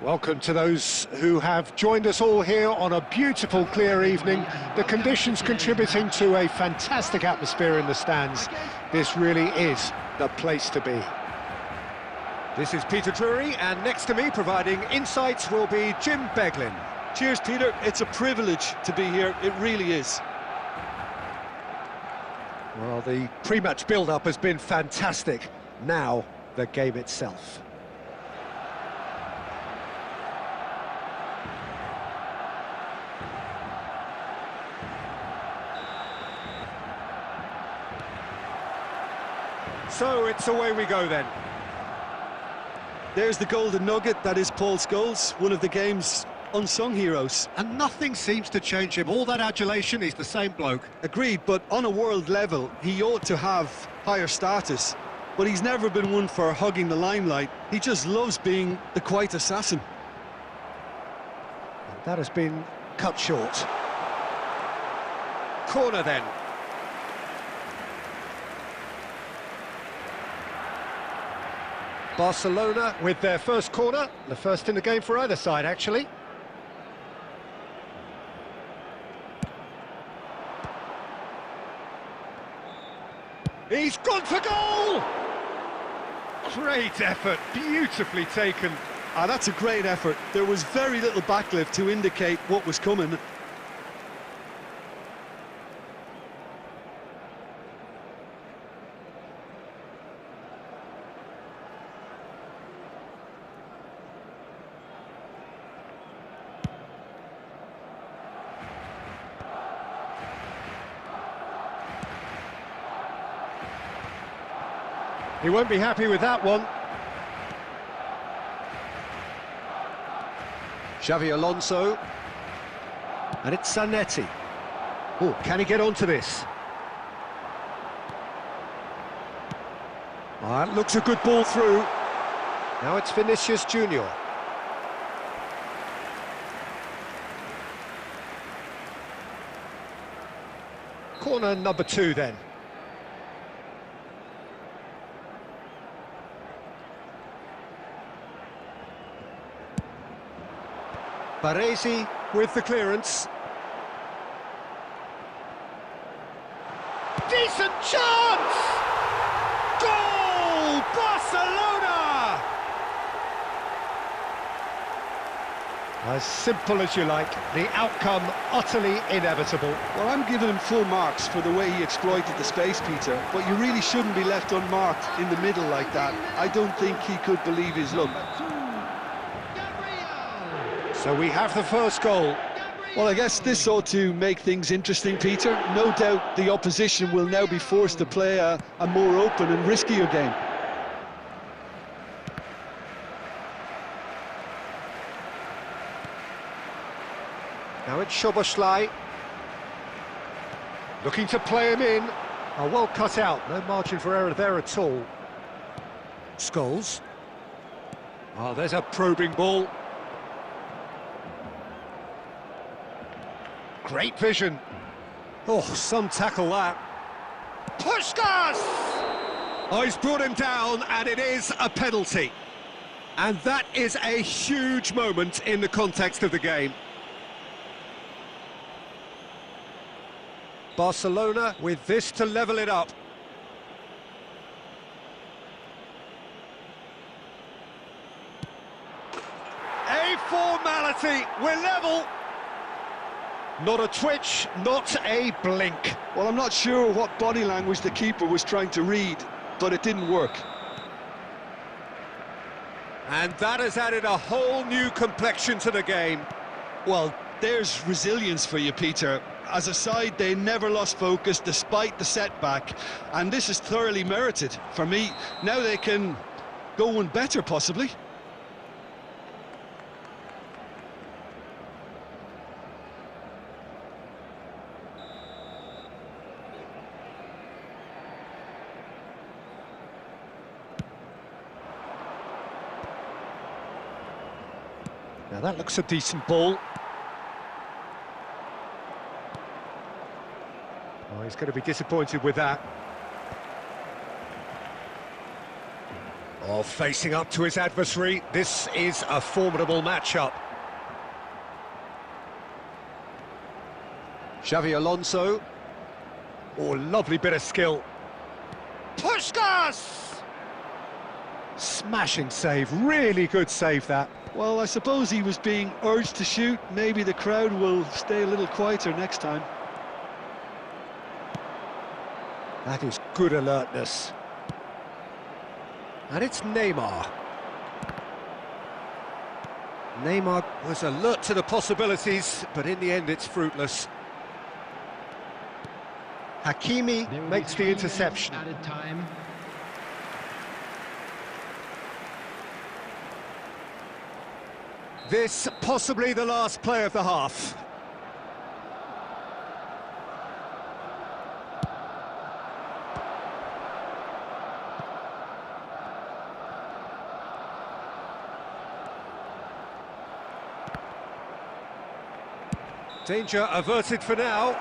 Welcome to those who have joined us all here on a beautiful, clear evening. The conditions contributing to a fantastic atmosphere in the stands. This really is the place to be. This is Peter Drury, and next to me providing insights will be Jim Beglin. Cheers, Peter. It's a privilege to be here. It really is. Well, the pre-match build-up has been fantastic. Now, the game itself. So it's away we go then. There's the golden nugget, that is Paul Scholes, one of the game's unsung heroes. And nothing seems to change him. All that adulation, he's the same bloke. Agreed, but on a world level, he ought to have higher status. But he's never been one for hugging the limelight. He just loves being the quiet assassin. That has been cut short. Corner then. Barcelona with their first corner, the first in the game for either side, actually. He's gone for goal! Great effort, beautifully taken. That's a great effort. There was very little backlift to indicate what was coming. He won't be happy with that one. Xavi Alonso. And it's Zanetti. Oh, can he get onto this? That looks a good ball through. Now it's Vinicius Junior. Corner number 2 then. Baresi with the clearance. Decent chance! Goal! Barcelona! As simple as you like, the outcome utterly inevitable. Well, I'm giving him full marks for the way he exploited the space, Peter, but you really shouldn't be left unmarked in the middle like that. I don't think he could believe his luck. So we have the first goal. Well, I guess this ought to make things interesting, Peter. No doubt the opposition will now be forced to play a more open and riskier game. Now it's Szoboszlai. Looking to play him in. Oh, well cut out. No margin for error there at all. Scholes. Oh, there's a probing ball. Great vision. Oh, some tackle that. Puskás! Oh, he's brought him down, and it is a penalty. And that is a huge moment in the context of the game. Barcelona with this to level it up. A formality, we're level. Not a twitch, not a blink. Well, I'm not sure what body language the keeper was trying to read, but it didn't work. And that has added a whole new complexion to the game. Well, there's resilience for you, Peter. As a side, they never lost focus despite the setback, and this is thoroughly merited. For me, now they can go one better, possibly. Now that looks a decent ball. Oh, he's going to be disappointed with that. Oh, facing up to his adversary, this is a formidable matchup. Xavi Alonso. Oh, lovely bit of skill. Puskás! Smashing save, really good save that. Well, I suppose he was being urged to shoot. Maybe the crowd will stay a little quieter next time. That is good alertness. And it's Neymar. Neymar was alert to the possibilities, but in the end it's fruitless. Hakimi makes the interception. Added time. This possibly the last play of the half. Danger averted for now.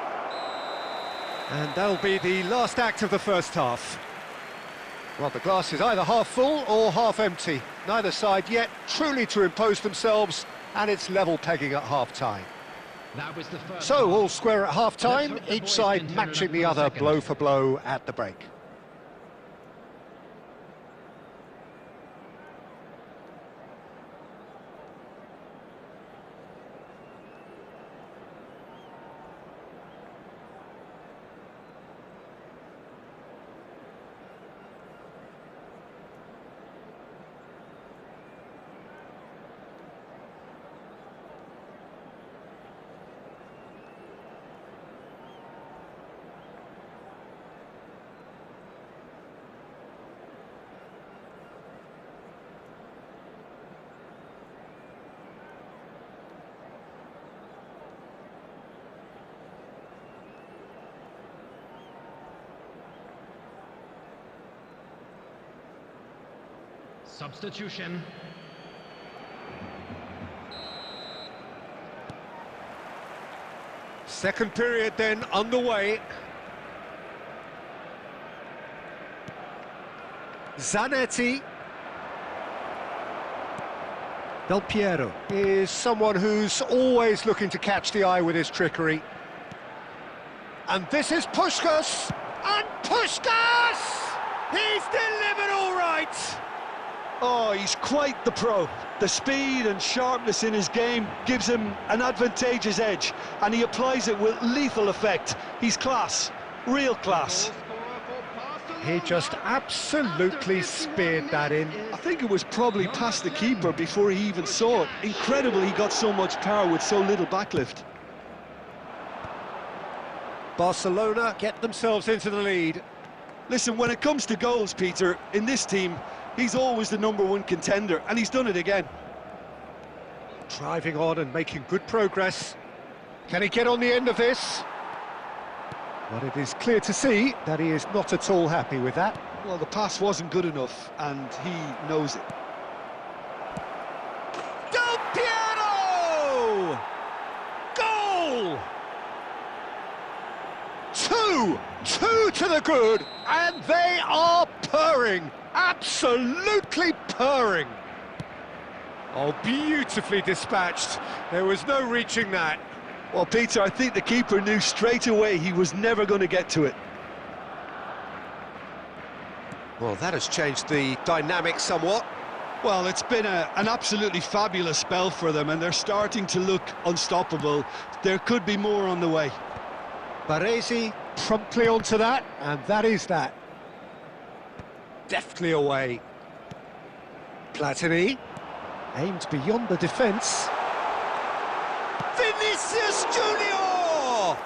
And that'll be the last act of the first half. Well, the glass is either half full or half empty. Neither side yet truly to impose themselves, and it's level pegging at half-time. That was the first So, half. all square at half-time, Let's hope the each boys side can turn it matching up the for the other second. blow for blow at the break. Substitution. Second period then underway. Zanetti. Del Piero is someone who's always looking to catch the eye with his trickery. And this is Puskás! And Puskás! He's delivered all right! Oh, he's quite the pro. The speed and sharpness in his game gives him an advantageous edge, and he applies it with lethal effect. He's class, real class. He just absolutely speared that in. I think it was probably past the keeper before he even saw it. Incredible he got so much power with so little backlift. Barcelona get themselves into the lead. Listen, when it comes to goals, Peter, in this team, he's always the #1 contender, and he's done it again. Driving on and making good progress. Can he get on the end of this? Well, it is clear to see that he is not at all happy with that. Well, the pass wasn't good enough, and he knows it. Del Piero! Goal! Two to the good, and they are purring, absolutely purring. Oh, beautifully dispatched. There was no reaching that. Well, Peter, I think the keeper knew straight away he was never going to get to it. Well, that has changed the dynamic somewhat. Well, it's been an absolutely fabulous spell for them, and they're starting to look unstoppable. There could be more on the way. Baresi promptly onto that, and that is that. Deftly away. Platini aimed beyond the defence. Vinicius Junior!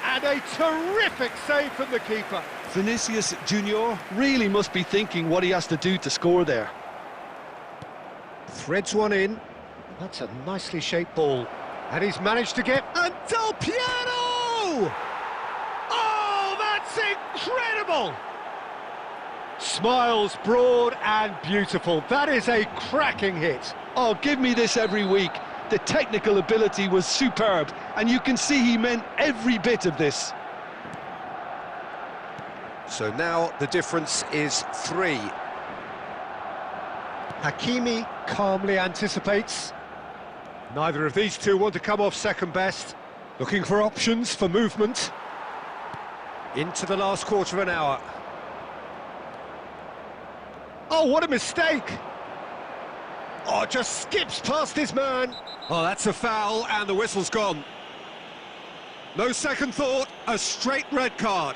And a terrific save from the keeper. Vinicius Junior really must be thinking what he has to do to score there. Threads one in. That's a nicely shaped ball. And he's managed to get... And Del Piero! Oh, that's incredible! Smiles broad and beautiful. That is a cracking hit. Oh, give me this every week. The technical ability was superb, and you can see he meant every bit of this. So now the difference is 3. Hakimi calmly anticipates. Neither of these two want to come off second best. Looking for options for movement. Into the last quarter of an hour. Oh, what a mistake! Oh, just skips past his man. Oh, that's a foul, and the whistle's gone. No second thought, a straight red card.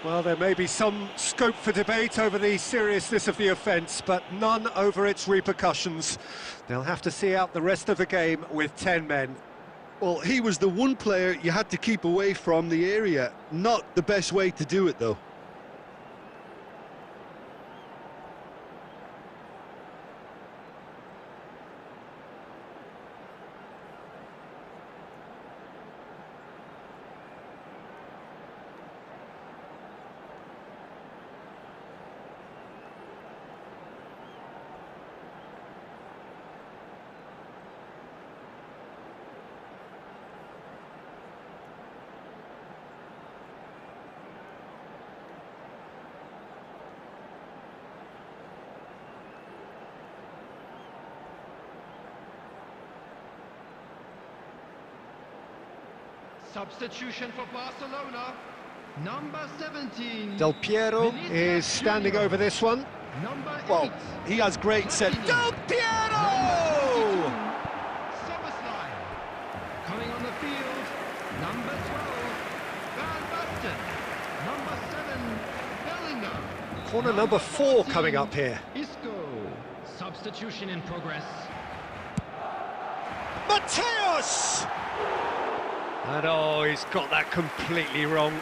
Well, there may be some scope for debate over the seriousness of the offence, but none over its repercussions. They'll have to see out the rest of the game with 10 men. Well, he was the one player you had to keep away from the area. Not the best way to do it, though. Substitution for Barcelona, number 17. Del Piero is standing over this one. Number 8. Well, he has great set. Del Piero! Soboslai. Coming on the field, number 12. Van Basten. Number 7. Bellingham. Corner number 4 coming up here. Isco. Substitution in progress. Mateus! And oh, he's got that completely wrong.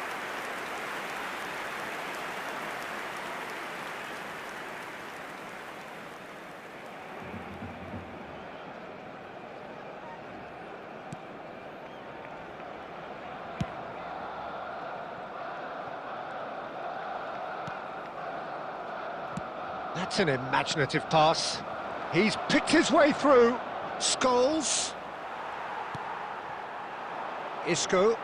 That's an imaginative pass. He's picked his way through. Scholes. Isco,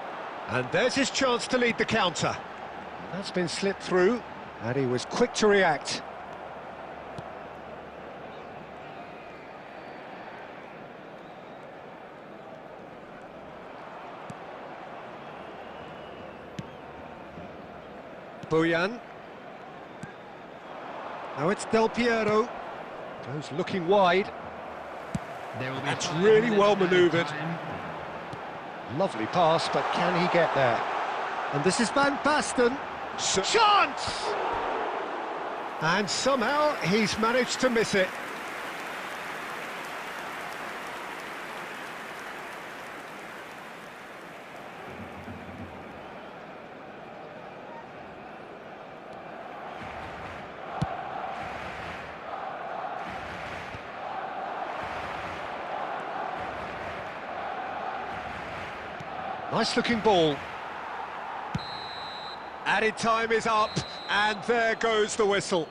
and there's his chance to lead the counter. That's been slipped through, and he was quick to react. Bojan. Now it's Del Piero. Goes looking wide. That's really well manoeuvred. Lovely pass, but can he get there? And this is Van Basten. Chance! And somehow he's managed to miss it. Nice looking ball. Added time is up, and there goes the whistle.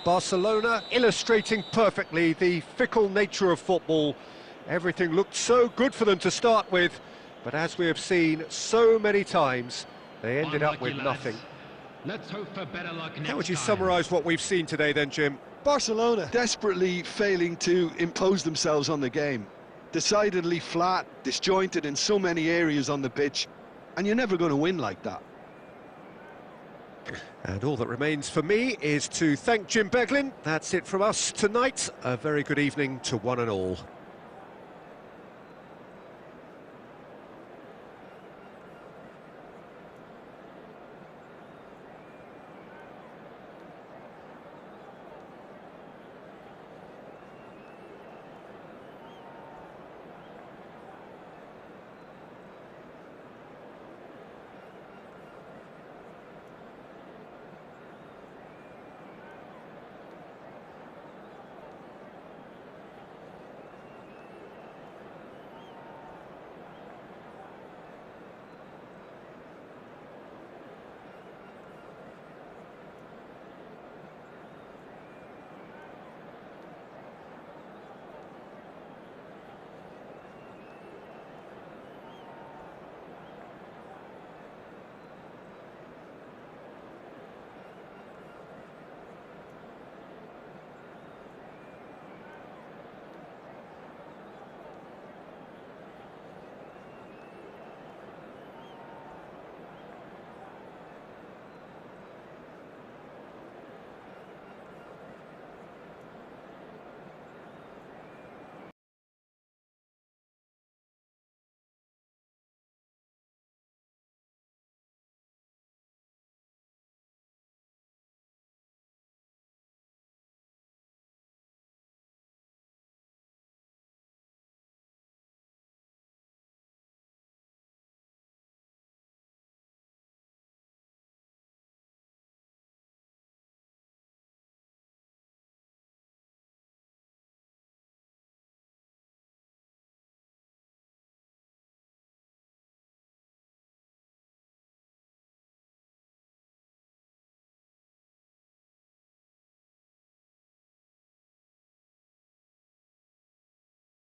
Barcelona illustrating perfectly the fickle nature of football. Everything looked so good for them to start with, but as we have seen so many times, they ended up with nothing. Let's hope for better luck next time. How would you summarise what we've seen today then, Jim? Barcelona desperately failing to impose themselves on the game. Decidedly flat, disjointed in so many areas on the pitch, and you're never going to win like that. And all that remains for me is to thank Jim Beglin. That's it from us tonight. A very good evening to one and all.